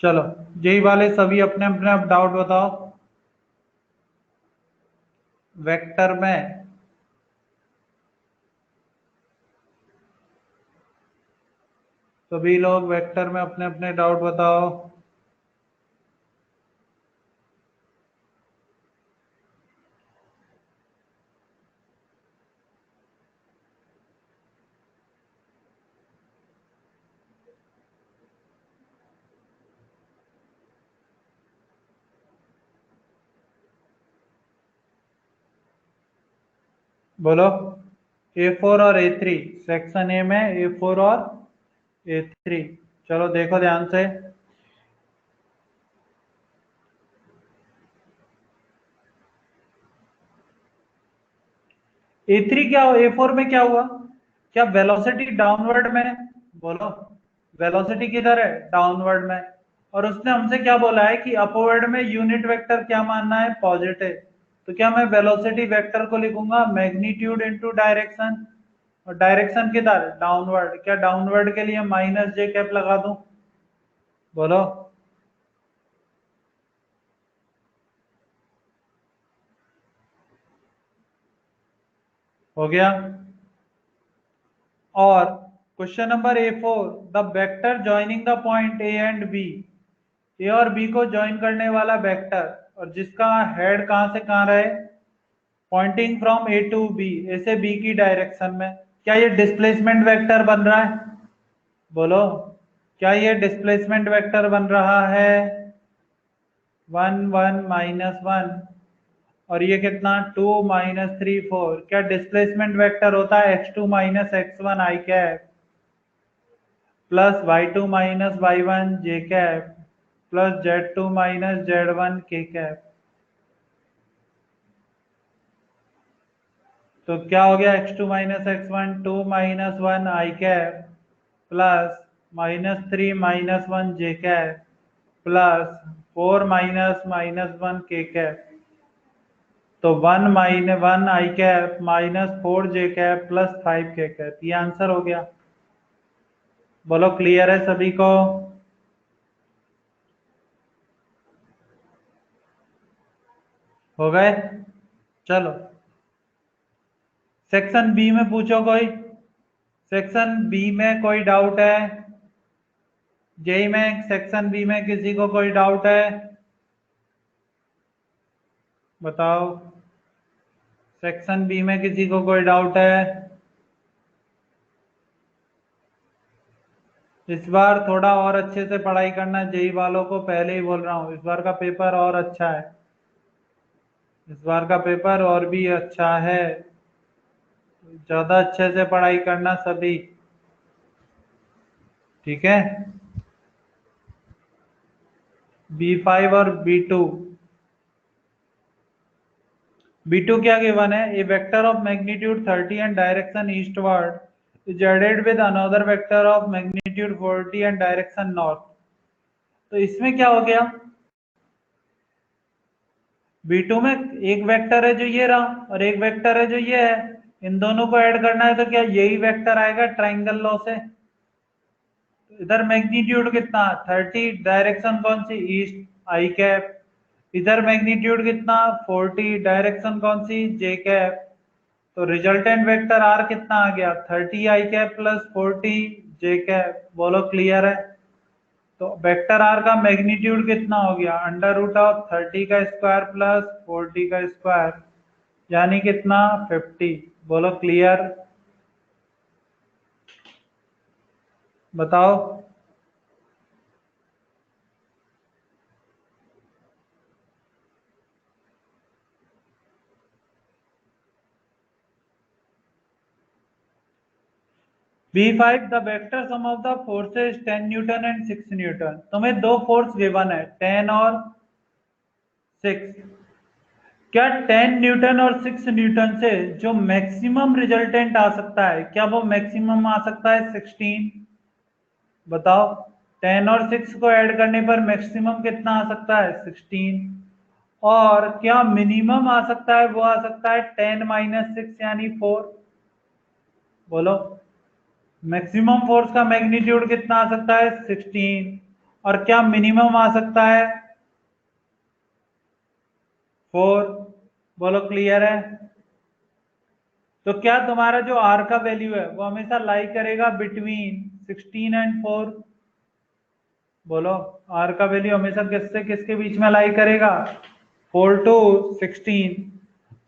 चलो, जेई वाले सभी अपने अपने अब डाउट बताओ वेक्टर में। सभी लोग वेक्टर में अपने अपने डाउट बताओ। बोलो, A4 और A3 सेक्शन ए में A4 और A3। चलो देखो ध्यान से। A3 क्या हो, A4 में क्या हुआ? क्या वेलोसिटी डाउनवर्ड में है? बोलो, वेलोसिटी किधर है? डाउनवर्ड में। और उसने हमसे क्या बोला है कि अपवर्ड में यूनिट वेक्टर क्या मानना है? पॉजिटिव। तो क्या मैं वेलोसिटी वेक्टर को लिखूंगा मैग्नीट्यूड इनटू डायरेक्शन, और डायरेक्शन किधर? डाउनवर्ड। क्या डाउनवर्ड के लिए माइनस जे कैप लगा दूं? बोलो, हो गया? और question number A4, the vector joining the point A and B. A और बी को ज्वाइन करने वाला वेक्टर, और जिसका हेड कहां से कहां रहे? Pointing from A to B, A से बी की डायरेक्शन में। क्या ये डिस्प्लेसमेंट वेक्टर बन रहा है? बोलो, क्या ये डिस्प्लेसमेंट वेक्टर बन रहा है? 1 1 -1। और ये कितना? 2 - 3 4। क्या डिस्प्लेसमेंट वेक्टर होता है x2 - x1 आई कैप प्लस y2 - y1 जे कैप प्लस z2 - z1 के कैप। तो क्या हो गया? x2 - x1 2 - 1 आई कैप प्लस -3 - 1 जे कैप प्लस 4 - -1 के कैप। तो 1 आई कैप माइनस 4 जे कैप प्लस 5 के कैप, ये आंसर हो गया। बोलो क्लियर है सभी को? हो गए? चलो सेक्शन बी में पूछो कोई। सेक्शन बी में कोई डाउट है? जेई में सेक्शन बी में किसी को कोई डाउट है? बताओ। सेक्शन बी में किसी को कोई डाउट है? इस बार थोड़ा और अच्छे से पढ़ाई करना जेई वालों को, पहले ही बोल रहा हूँ, इस बार का पेपर और अच्छा है। इस बार का पेपर और भी अच्छा है, ज्यादा अच्छे से पढ़ाई करना सभी, ठीक है? B5 और B2। B2 क्या गिवन है? A vector of magnitude 30 and direction eastward is added with another vector of magnitude 40 and direction north. तो इसमें क्या हो गया? B2 में एक वेक्टर है जो ये रहा और एक वेक्टर है जो ये है, इन दोनों को ऐड करना है तो क्या यही वेक्टर आएगा ट्राइंगल लॉ से? इधर मैग्नीट्यूड कितना 30, डायरेक्शन कौन सी? ईस्ट, आई कैप। इधर मैग्नीट्यूड कितना 40, डायरेक्शन कौन सी? जे कैप। तो रिजल्टेंट वेक्टर आर कितना आ गया 30 आई कैप प्लस 40 जे कैप। बोलो क्लियर है? तो वेक्टर आर का मैग्नीट्यूड कितना हो गया? अंडर रूट ऑफ 30 का स्क्वायर प्लस 40 का स्क्वायर, यानी कितना 50। बोलो क्लियर? बताओ। B5 the vector sum of the forces 10 Newton and 6 Newton. तुम्हें दो फोर्स गिवन है 10 और 6। क्या 10 न्यूटन और 6 न्यूटन से जो मैक्सिमम रिजल्टेंट आ सकता है, क्या वो मैक्सिमम आ सकता है 16? बताओ। 10 और 6 को ऐड करने पर मैक्सिमम कितना आ सकता है 16। और क्या मिनिमम आ सकता है? वो आ सकता है 10 माइनस 6 यानी 4। बोलो। मैक्सिमम फोर्स का मैग्नीट्यूड कितना आ सकता है 16, और क्या मिनिमम आ सकता है 4। बोलो क्लियर है? तो क्या तुम्हारा जो आर का वैल्यू है वो हमेशा लाई करेगा बिटवीन 16 एंड 4? बोलो। आर का वैल्यू हमेशा किससे किसके बीच में लाई करेगा? 4 टू 16।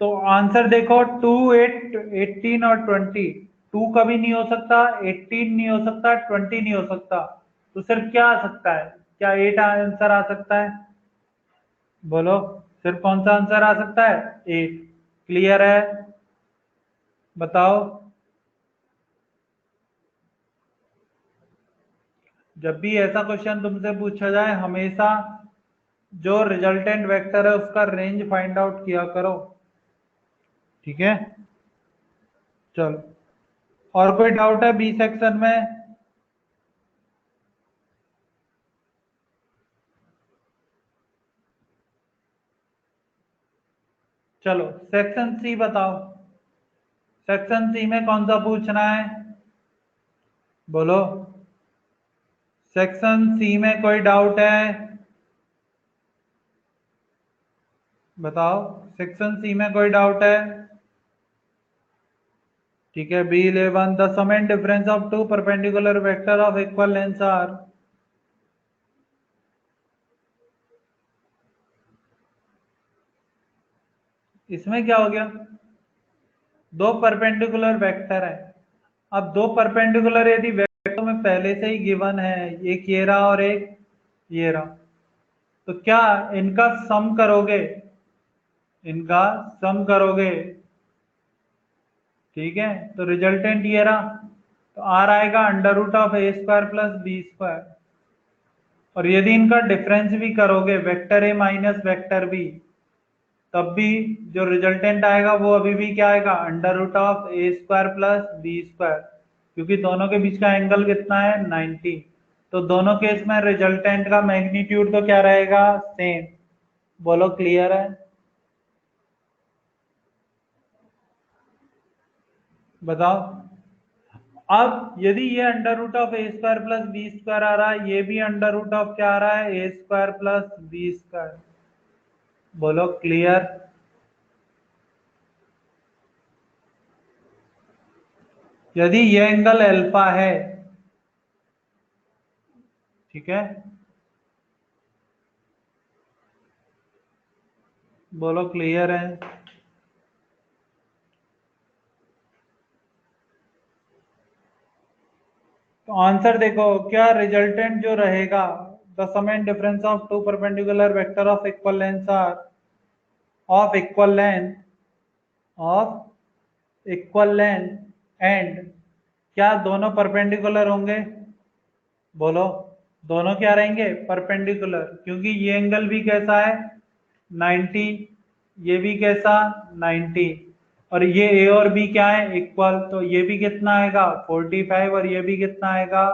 तो आंसर देखो 2, 8, 18 और 20। 2 कभी नहीं हो सकता, 18 नहीं हो सकता, 20 नहीं हो सकता। तो सिर्फ क्या आ सकता है? क्या 8 आंसर आ सकता है? बोलो। सिर्फ कौन सा आंसर आ सकता है? 8। क्लियर है? बताओ। जब भी ऐसा क्वेश्चन तुमसे पूछा जाए हमेशा जो रिजल्टेंट वेक्टर है उसका रेंज फाइंड आउट किया करो, ठीक है? चलो, और कोई डाउट है बी सेक्शन में? चलो सेक्शन सी बताओ। सेक्शन सी में कौन सा पूछना है? बोलो। सेक्शन सी में कोई डाउट है? बताओ। सेक्शन सी में कोई डाउट है? ठीक है। B11 the sum and difference of two perpendicular vector of equal length are. इसमें क्या हो गया? दो परपेंडिकुलर वेक्टर है। अब दो परपेंडिकुलर यदि वेक्टर में पहले से ही गिवन है, एक ये रहा और एक ये रहा, तो क्या इनका सम करोगे? इनका सम करोगे, ठीक है? तो रिजल्टेंट ये रहा, तो आर आएगा under root of A square plus B square. और यदि इनका डिफरेंस भी करोगे vector A minus vector B, तब भी जो रिजल्टेंट आएगा वो अभी भी क्या आएगा? Under root of A square plus B square, क्योंकि दोनों के बीच का एंगल कितना है 90। तो दोनों केस में रिजल्टेंट का मैग्नीट्यूड तो क्या रहेगा? सेम। बोलो क्लियर है? बताओ। अब यदि ये under root of A square plus B square आ रहा है, ये भी अंडर रूट ऑफ क्या आ रहा है, A square plus B square. बोलो क्लियर। यदि ये एंगल अल्फा है, ठीक है, बोलो क्लियर है। तो आंसर देखो, क्या रिजल्टेंट जो रहेगा, the sum and difference of two perpendicular vector of equal length are of equal length of equal length and, क्या दोनों परपेंडिकुलर होंगे? बोलो, दोनों क्या रहेंगे, परपेंडिकुलर, क्योंकि ये एंगल भी कैसा है, 90, ये भी कैसा, 90, और ये ए और बी क्या है, इक्वल, तो ये भी कितना आएगा, 45, और ये भी कितना आएगा,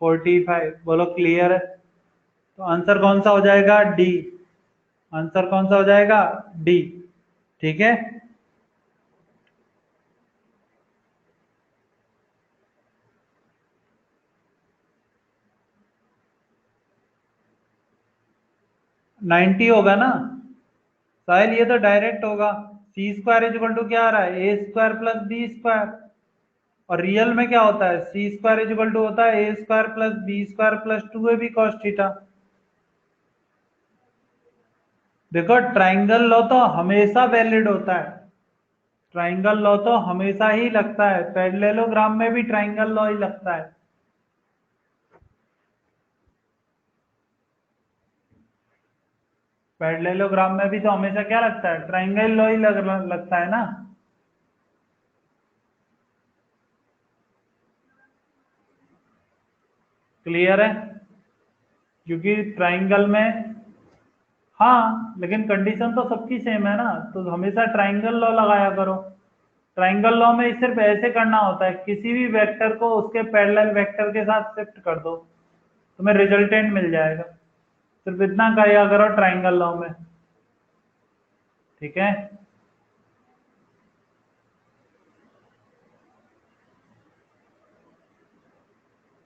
45। बोलो क्लियर है। तो आंसर कौन सा हो जाएगा, डी। आंसर कौन सा हो जाएगा, डी। ठीक है। 90 होगा ना साहिल, ये तो डायरेक्ट होगा। सी स्क्वायर इजिकल टू क्या आ रहा है, A square plus B square, और रियल में क्या होता है, सी स्क्वायर इजिकल टू होता है A square plus B square plus 2ab cos थीटा। देखो ट्राइंगल लॉ तो हमेशा वैलिड होता है, ट्राइंगल लॉ तो हमेशा ही लगता है, पैरेललोग्राम में भी ट्राइंगल लॉ ही लगता है। पैरेललोग्राम में भी तो हमेशा क्या लगता है, ट्राइंगल लॉ ही लगता है ना। क्लियर है, क्योंकि ट्राइंगल में, हाँ लेकिन कंडीशन तो सबकी सेम है ना, तो हमेशा ट्राइंगल लॉ लगाया करो। ट्राइंगल लॉ में सिर्फ ऐसे करना होता है, किसी भी वेक्टर को उसके पैरेलल वेक्टर के साथ शिफ्ट कर दो, तुम्हें रिजल्टेंट मिल जाएगा। सिर्फ इतना किया करो ट्राइंगल लॉ में, ठीक है।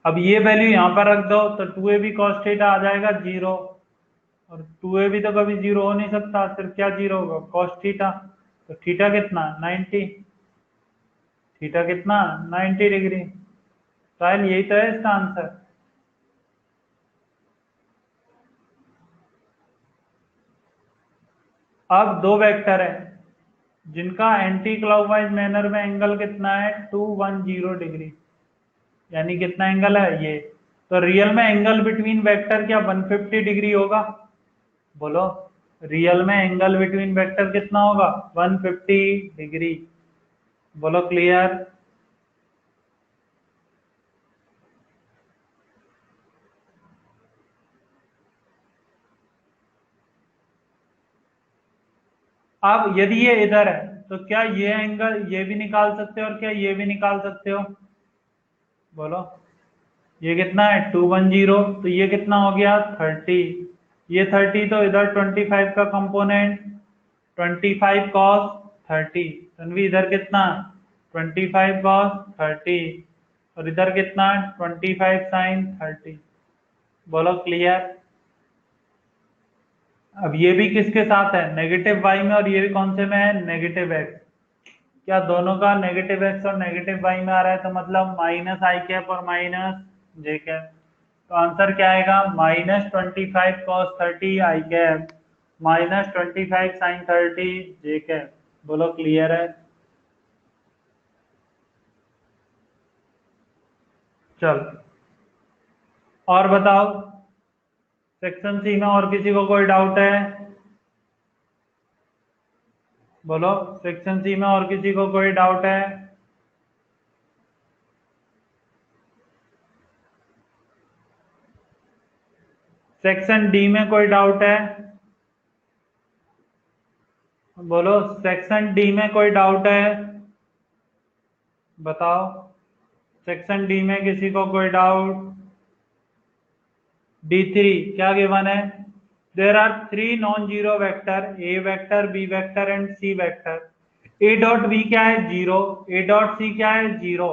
अब ये वैल्यू यहाँ पर रख दो तो 2ab cos थीटा आ जाएगा 0, और 2ab तो कभी 0 हो नहीं सकता, सिर्फ क्या 0 होगा, cos थीटा। तो थीटा कितना, 90, थीटा कितना, 90 डिग्री। साहिल यही तो है इसका आंसर। अब दो वेक्टर है जिनका एंटी क्लॉकवाइज मैनर में एंगल कितना है, 210 डिग्री, यानी कितना एंगल है ये, तो रियल में एंगल बिटवीन वेक्टर क्या 150 डिग्री होगा। बोलो, रियल में एंगल बिटवीन वेक्टर कितना होगा, 150 डिग्री। बोलो क्लियर। अब यदि ये इधर है तो क्या ये एंगल ये भी निकाल सकते हो, और क्या ये भी निकाल सकते हो। बोलो, ये कितना है 210, तो ये कितना हो गया 30, ये 30 तो इधर 25 का कंपोनेंट, 25 cos 30, तन्वी इधर कितना 25 cos 30, और इधर कितना 25 sin 30। बोलो क्लियर। अब ये भी किसके साथ है, नेगेटिव वाई में, और ये भी कौन से में है, नेगेटिव एक्स। क्या दोनों का नेगेटिव एक्स और नेगेटिव वाई में आ रहा है, तो मतलब माइनस आई कैप और माइनस जे कैप। तो आंसर क्या आएगा, -25 cos 30 आई कैप, -25 sin 30 जे कैप। बोलो क्लियर है। चल, और बताओ, सेक्शन सी में और किसी को कोई डाउट है। बोलो, सेक्शन सी में और किसी को कोई डाउट है। सेक्शन डी में कोई डाउट है। बोलो, सेक्शन डी में कोई डाउट है, बताओ। सेक्शन डी में किसी को कोई डाउट। D3 क्या गिवन है, there are three non zero vector, A vector, B vector and C vector, A dot B क्या है 0, ए डॉट सी क्या है 0।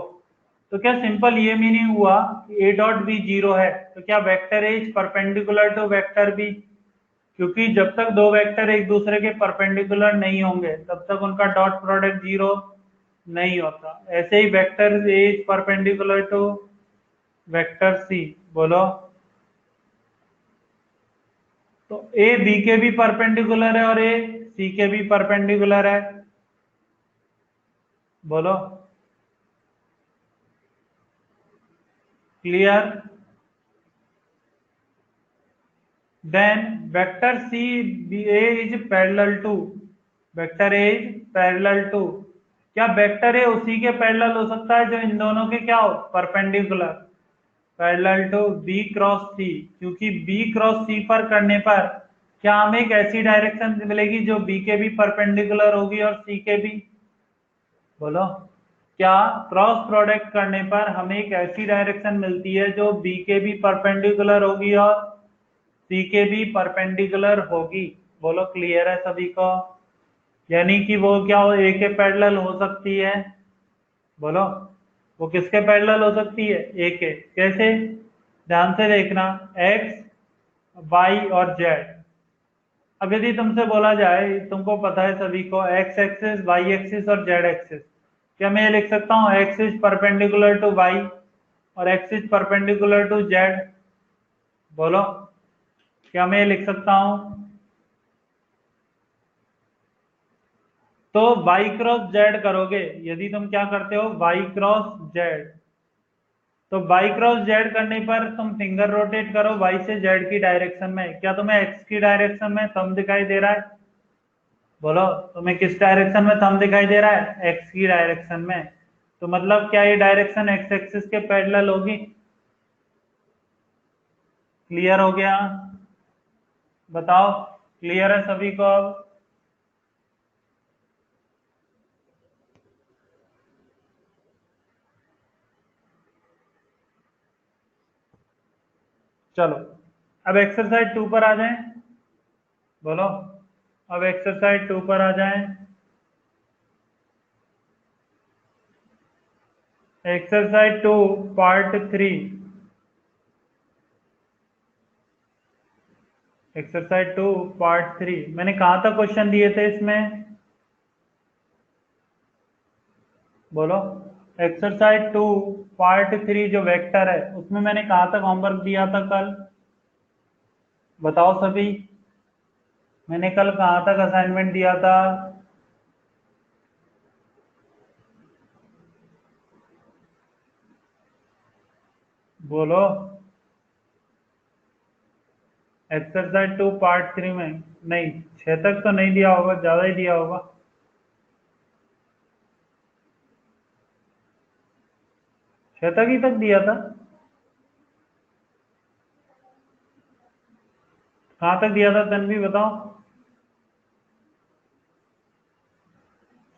तो क्या सिंपल ये मीनिंग हुआ कि ए डॉट बी 0 है, तो क्या vector A is perpendicular to vector B, क्योंकि जब तक दो वेक्टर एक दूसरे के परपेंडिकुलर नहीं होंगे तब तक उनका डॉट प्रोडक्ट 0 नहीं होता। ऐसे ही vector A is perpendicular to vector C, बोलो। तो ए बी के भी परपेंडिकुलर है और ए सी के भी परपेंडिकुलर है, बोलो। Clear? Then vector C A is parallel to, vector A is parallel to, क्या वेक्टर ए उसी के पैरेलल हो सकता है जो इन दोनों के क्या हो, perpendicular, parallel to B cross C, क्योंकि बी क्रॉस सी पर करने पर क्या हमें एक ऐसी डायरेक्शन मिलेगी जो बी के भी परपेंडिकुलर होगी और सी के भी, बोलो। क्या क्रॉस प्रोडक्ट करने पर हमें एक ऐसी डायरेक्शन मिलती है जो बी के भी परपेंडिकुलर होगी और सी के भी परपेंडिकुलर होगी, बोलो। क्लियर है सभी को? यानी कि वो क्या हो, ए के पैरेलल हो सकती है, बोलो। वो किसके पैरेलल हो सकती है, ए के। कैसे? ध्यान से देखना, एक्स वाई और जेड। अब यदि तुमसे बोला जाए, तुमको पता है सभी को, एक्स एक्सिस वाई एक्सिस और जेड एक्सिस, क्या मैं ये लिख सकता हूँ X is perpendicular to Y और X is perpendicular to Z, बोलो। क्या मैं ये लिख सकता हूँ? तो वाई क्रॉस जेड करोगे, यदि तुम क्या करते हो वाई क्रॉस जेड, तो वाई क्रॉस जेड करने पर तुम फिंगर रोटेट करो वाई से जेड की डायरेक्शन में, क्या तुम्हें एक्स की डायरेक्शन में थंब दिखाई दे रहा है, बोलो। तुम्हें किस डायरेक्शन में थंब दिखाई दे रहा है, एक्स की डायरेक्शन में। तो मतलब क्या ये डायरेक्शन एक्स एक्सिस के पैरेलल होगी? क्लियर हो गया? बताओ, क्लियर है सभी को अब? चलो, अब एक्सरसाइज 2 पर आ जाएं, बोलो। अब एक्सरसाइज 2 पर आ जाएं। Exercise 2 part 3। एक्सरसाइज 2 पार्ट 3, मैंने कहाँ तक क्वेश्चन दिए थे इसमें, बोलो। एक्सरसाइज 2 पार्ट 3 जो वेक्टर है उसमें मैंने कहाँ तक होमवर्क दिया था कल, बताओ सभी। मैंने कल कहाँ तक असाइनमेंट दिया था? बोलो। एक्सरसाइज 2 पार्ट 3 में नहीं, 6 तक तो नहीं दिया होगा, ज्यादा ही दिया होगा। 6 तक ही तक दिया था? कहाँ तक दिया था तन्वी, बताओ।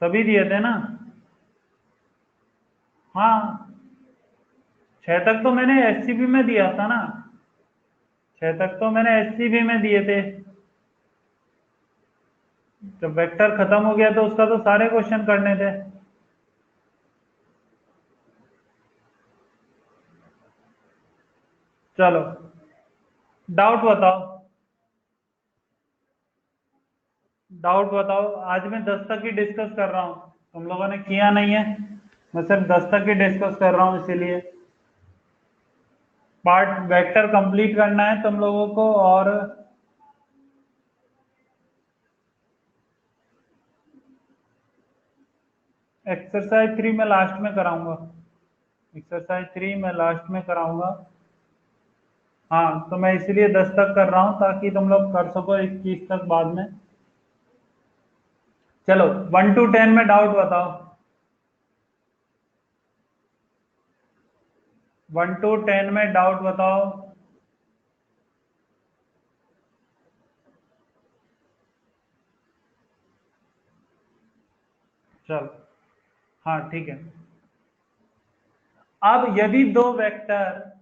सभी दिए थे ना? हाँ, 6 तक तो मैंने एससीबी में दिया था ना, 6 तक तो मैंने एससीबी में दिए थे। जब वेक्टर खत्म हो गया तो उसका तो सारे क्वेश्चन करने थे। चलो, डाउट बताओ, डाउट बताओ। आज मैं 10 तक ही डिस्कस कर रहा हूँ, तुम लोगों ने किया नहीं है, मैं सिर्फ 10 तक ही डिस्कस कर रहा हूँ, इसीलिए पार्ट वेक्टर कंप्लीट करना है तुम लोगों को। और एक्सरसाइज 3 मैं लास्ट में कराऊंगा, एक्सरसाइज 3 मैं लास्ट में कराऊंगा। हाँ, तो मैं इसीलिए 10 तक कर रहा हूँ ताकि तुम लोग कर सको 21 तक बाद में। चलो, 1 to 10 में डाउट बताओ, 1 to 10 में डाउट बताओ। चलो, हाँ ठीक है। अब यदि दो वेक्टर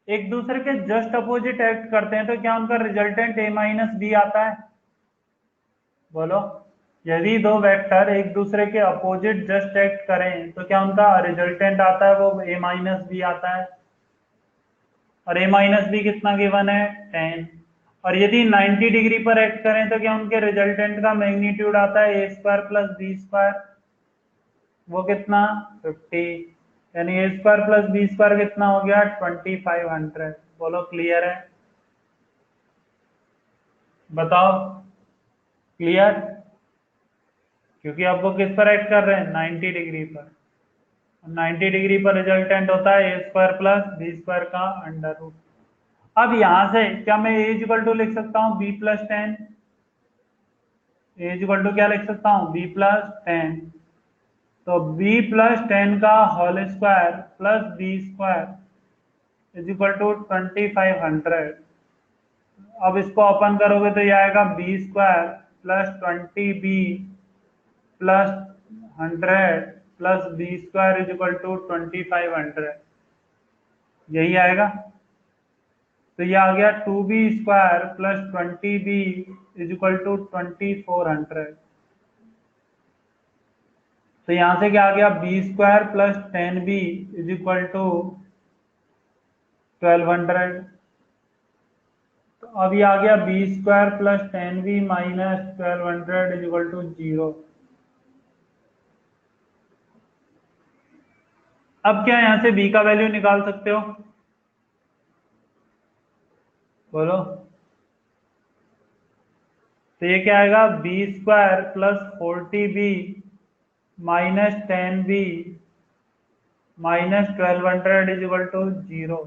एक दूसरे के जस्ट अपोजिट एक्ट करते हैं तो क्या उनका रिजल्टेंट ए माइनस बी आता है, बोलो। यदि दो वेक्टर एक दूसरे के अपोजिट जस्ट एक्ट करें तो क्या उनका रिजल्टेंट आता है वो ए माइनस बी आता है, और ए माइनस बी कितना गिवन है 10। और यदि 90 डिग्री पर एक्ट करें तो क्या उनके रिजल्टेंट का मैग्नीट्यूड आता है A square plus B square, वो कितना 50, यानी ए स्क्वायर प्लस बी स्क्वायर कितना हो गया 2500। बोलो क्लियर है, बताओ क्लियर, क्योंकि अब वो किस पर एक्ट कर रहे हैं 90 डिग्री पर, 90 डिग्री पर रिजल्टेंट होता है A square plus B square का अंडर रूट। अब यहां से क्या मैं ए इक्वल टू लिख सकता हूँ B plus 10, A equal to क्या लिख सकता हूँ बी प्लस 10, तो बी प्लस 10 का whole square plus B square is equal to 2500। अब इसको ओपन करोगे तो ये आएगा b square plus 20 b plus 100 plus B square is equal to 2500, यही आएगा। तो ये आ गया 2b square plus 20b is equal to 2400। तो यहां से क्या आ गया b square plus 10b is equal to 1200। तो अब ये आ गया b square plus 10b minus 1200 is equal to 0। अब क्या यहां से b का वैल्यू निकाल सकते हो, बोलो। तो ये क्या आएगा b square plus 40b minus 10b minus 1200 is equal to 0,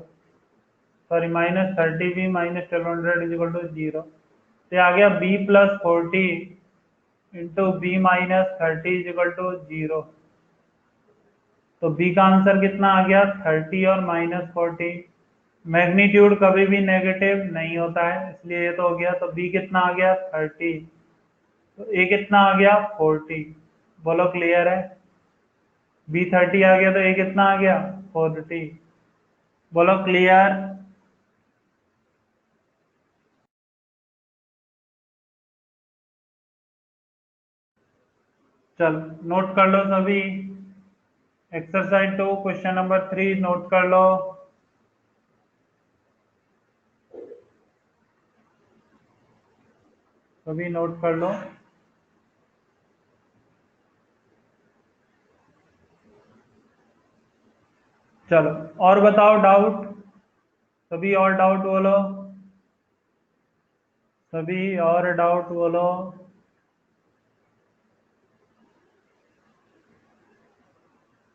sorry minus 30b minus 1200 is equal to 0। तो ये आ गया b plus 40 into b minus 30 is equal to 0। तो b का आंसर कितना आ गया 30 और माइनस 40। मैग्नीट्यूड कभी भी नेगेटिव नहीं होता है, इसलिए ये तो हो गया। तो b कितना आ गया 30, तो a कितना आ गया 40। बोलो क्लियर है, b 30 आ गया तो a कितना आ गया 40। बोलो क्लियर। चल नोट कर लो सभी, एक्सरसाइज 2 क्वेश्चन नंबर 3 नोट कर लो। सभी नोट कर लो। चलो और बताओ डाउट, सभी और डाउट बोलो, सभी और डाउट बोलो।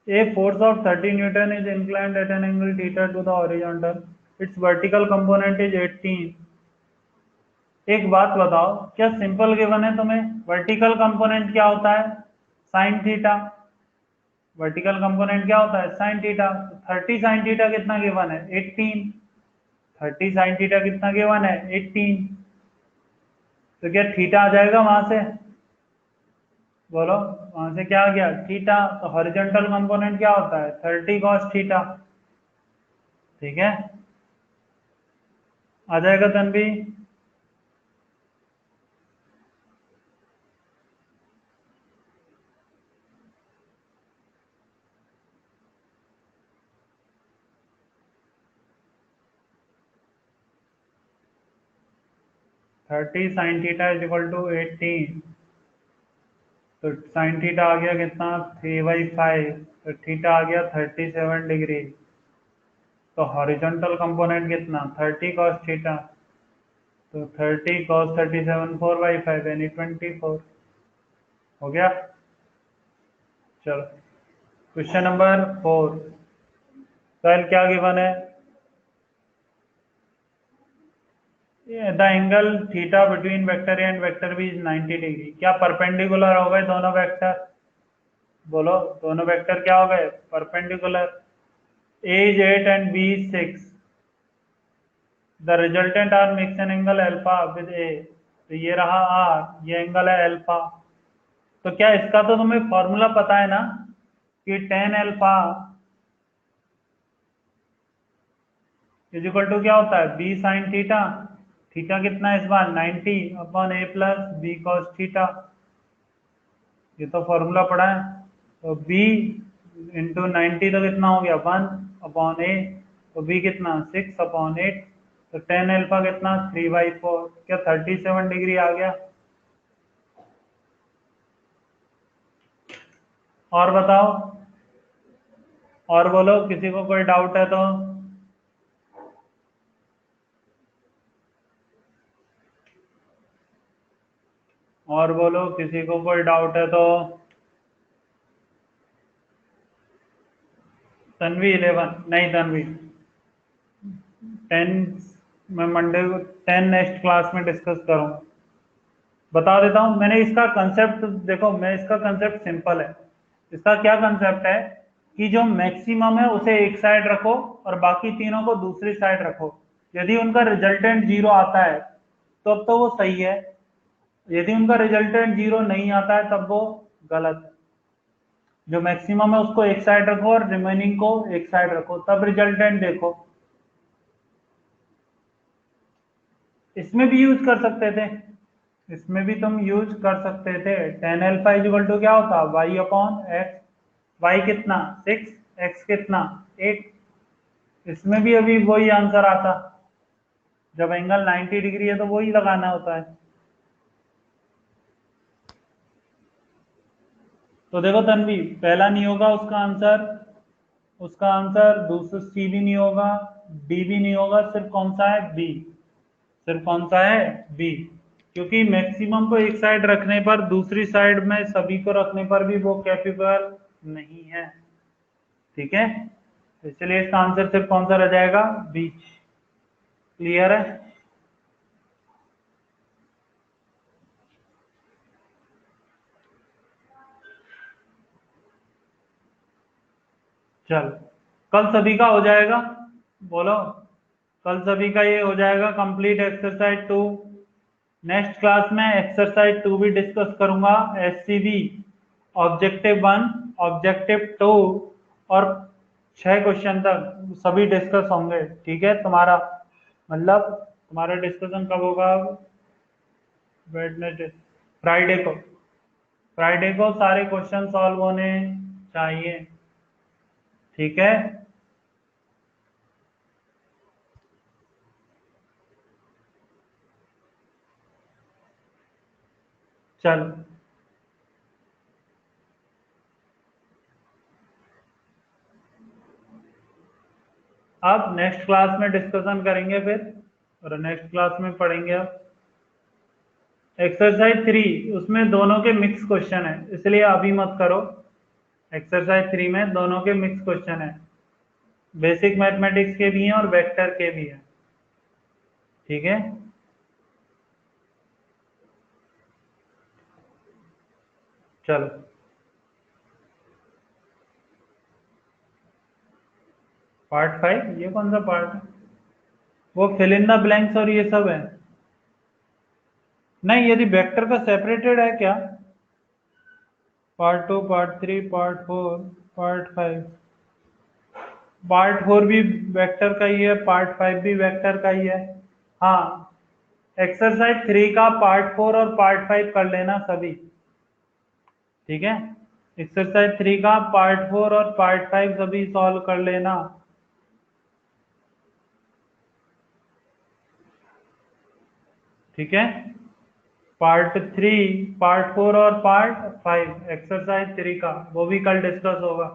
A force of 30 Newton is inclined at an angle theta to the horizontal. Its vertical component is 18. एक बात बताओ, क्या सिंपल गिवन है तुम्हें वर्टिकल कंपोनेंट क्या होता है साइन थीटा, वर्टिकल कंपोनेंट क्या होता है साइन थीटा। 30 साइन थीटा कितना गिवन है 18, 30 साइन थीटा कितना गिवन है 18। तो क्या थीटा आ जाएगा वहां से, बोलो वहां से क्या आ गया थीटा। तो हॉरिजॉन्टल कंपोनेंट क्या होता है 30 कॉस थीटा, ठीक है आ जाएगा Tanvi. 30 sine theta is equal to 18, तो साइन थीटा आ गया कितना 3/5, तो थीटा आ गया 37 डिग्री। तो हॉरिजॉन्टल कंपोनेंट कितना 30 कॉस थीटा, तो 30 कॉस 37 4/5 यानी 24 हो गया। चलो क्वेश्चन नंबर 4, सर क्या गिवन है the angle theta between vector A and vector B is 90 degree. क्या परपेंडिकुलर हो गए दोनों वेक्टर, बोलो दोनों वेक्टर क्या हो गए perpendicular. A is 8 and B is 6, the resultant R makes an angle alpha with A. तो ये रहा आर, ये एंगल है अल्फा। तो क्या इसका तो तुम्हें फॉर्मूला पता है ना कि tan alpha is equal to क्या होता है बी साइन थीटा, थीटा कितना है इस बार 90 अपॉन ए प्लस बी कॉस थीटा। ये तो फॉर्मूला पढ़ा है। तो b इंटू 90 तो कितना हो गया 1/8, तो b कितना 6/8, तो टेन अल्फा कितना 3/4, क्या 37 डिग्री आ गया। और बताओ, और बोलो, किसी को कोई डाउट है तो। और बोलो, किसी को कोई डाउट है तो। तन्वी 11 नहीं, तन्वी 10, मैं मंडे को 10 नेक्स्ट क्लास में डिस्कस करूंगा। बता देता हूँ, मैंने इसका कंसेप्ट देखो, मैं इसका कंसेप्ट सिंपल है। इसका क्या कंसेप्ट है कि जो मैक्सिमम है उसे एक साइड रखो और बाकी तीनों को दूसरी साइड रखो। यदि उनका रिजल्टेंट जीरो आता है तो अब तो वो सही है, यदि उनका रिजल्टेंट जीरो नहीं आता है तब वो गलत है। जो मैक्सिमम है उसको एक साइड रखो और रिमेनिंग को एक साइड रखो, तब रिजल्टेंट देखो। इसमें भी यूज कर सकते थे, इसमें भी तुम यूज कर सकते थे। टेन एल्फा इजिकल टू क्या होता, वाई अपॉन एक्स। वाई कितना 6, एक्स कितना 8। इसमें भी अभी वही आंसर आता, जब एंगल 90 डिग्री है तो वही लगाना होता है। तो देखो तन्वी, पहला नहीं होगा उसका आंसर, उसका आंसर दूसरा सी भी नहीं होगा, डी भी नहीं होगा, सिर्फ कौन सा है बी, सिर्फ कौन सा है बी। क्योंकि मैक्सिमम को एक साइड रखने पर दूसरी साइड में सभी को रखने पर भी वो कैपेबल नहीं है। ठीक है, तो इसलिए इसका आंसर सिर्फ कौन सा रह जाएगा, बी। क्लियर है। चल, कल सभी का हो जाएगा, बोलो, कल सभी का ये हो जाएगा कंप्लीट एक्सरसाइज 2। नेक्स्ट क्लास में एक्सरसाइज 2 भी डिस्कस करूंगा, एससीबी ऑब्जेक्टिव 1, ऑब्जेक्टिव 2 और 6 क्वेश्चन तक सभी डिस्कस होंगे। ठीक है, तुम्हारा मतलब तुम्हारा डिस्कशन कब होगा, वेडनेसडे, फ्राइडे को। फ्राइडे को सारे क्वेश्चन सॉल्व होने चाहिए। ठीक है, चल, अब नेक्स्ट क्लास में डिस्कशन करेंगे फिर, और नेक्स्ट क्लास में पढ़ेंगे अब एक्सरसाइज 3। उसमें दोनों के मिक्स क्वेश्चन है, इसलिए अभी मत करो। एक्सरसाइज 3 में दोनों के मिक्स क्वेश्चन है, बेसिक मैथमेटिक्स के भी हैं और वेक्टर के भी हैं। ठीक है, चलो। पार्ट 5, ये कौन सा पार्ट है, वो फिल इन द ब्लैंक्स और ये सब है। नहीं, यदि वेक्टर का सेपरेटेड है क्या, part 2, part 3, part 4, part 5। Part 4 भी वेक्टर का ही है, पार्ट 5 भी वेक्टर का ही है। हाँ, एक्सरसाइज 3 का पार्ट 4 और पार्ट 5 कर लेना सभी। ठीक है, एक्सरसाइज 3 का पार्ट 4 और पार्ट 5 सभी सॉल्व कर लेना। ठीक है, पार्ट 3, पार्ट 4 और पार्ट 5 एक्सरसाइज 3 का वो भी कल डिस्कस होगा।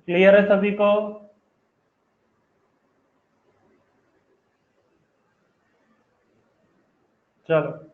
क्लियर है सभी को। चलो।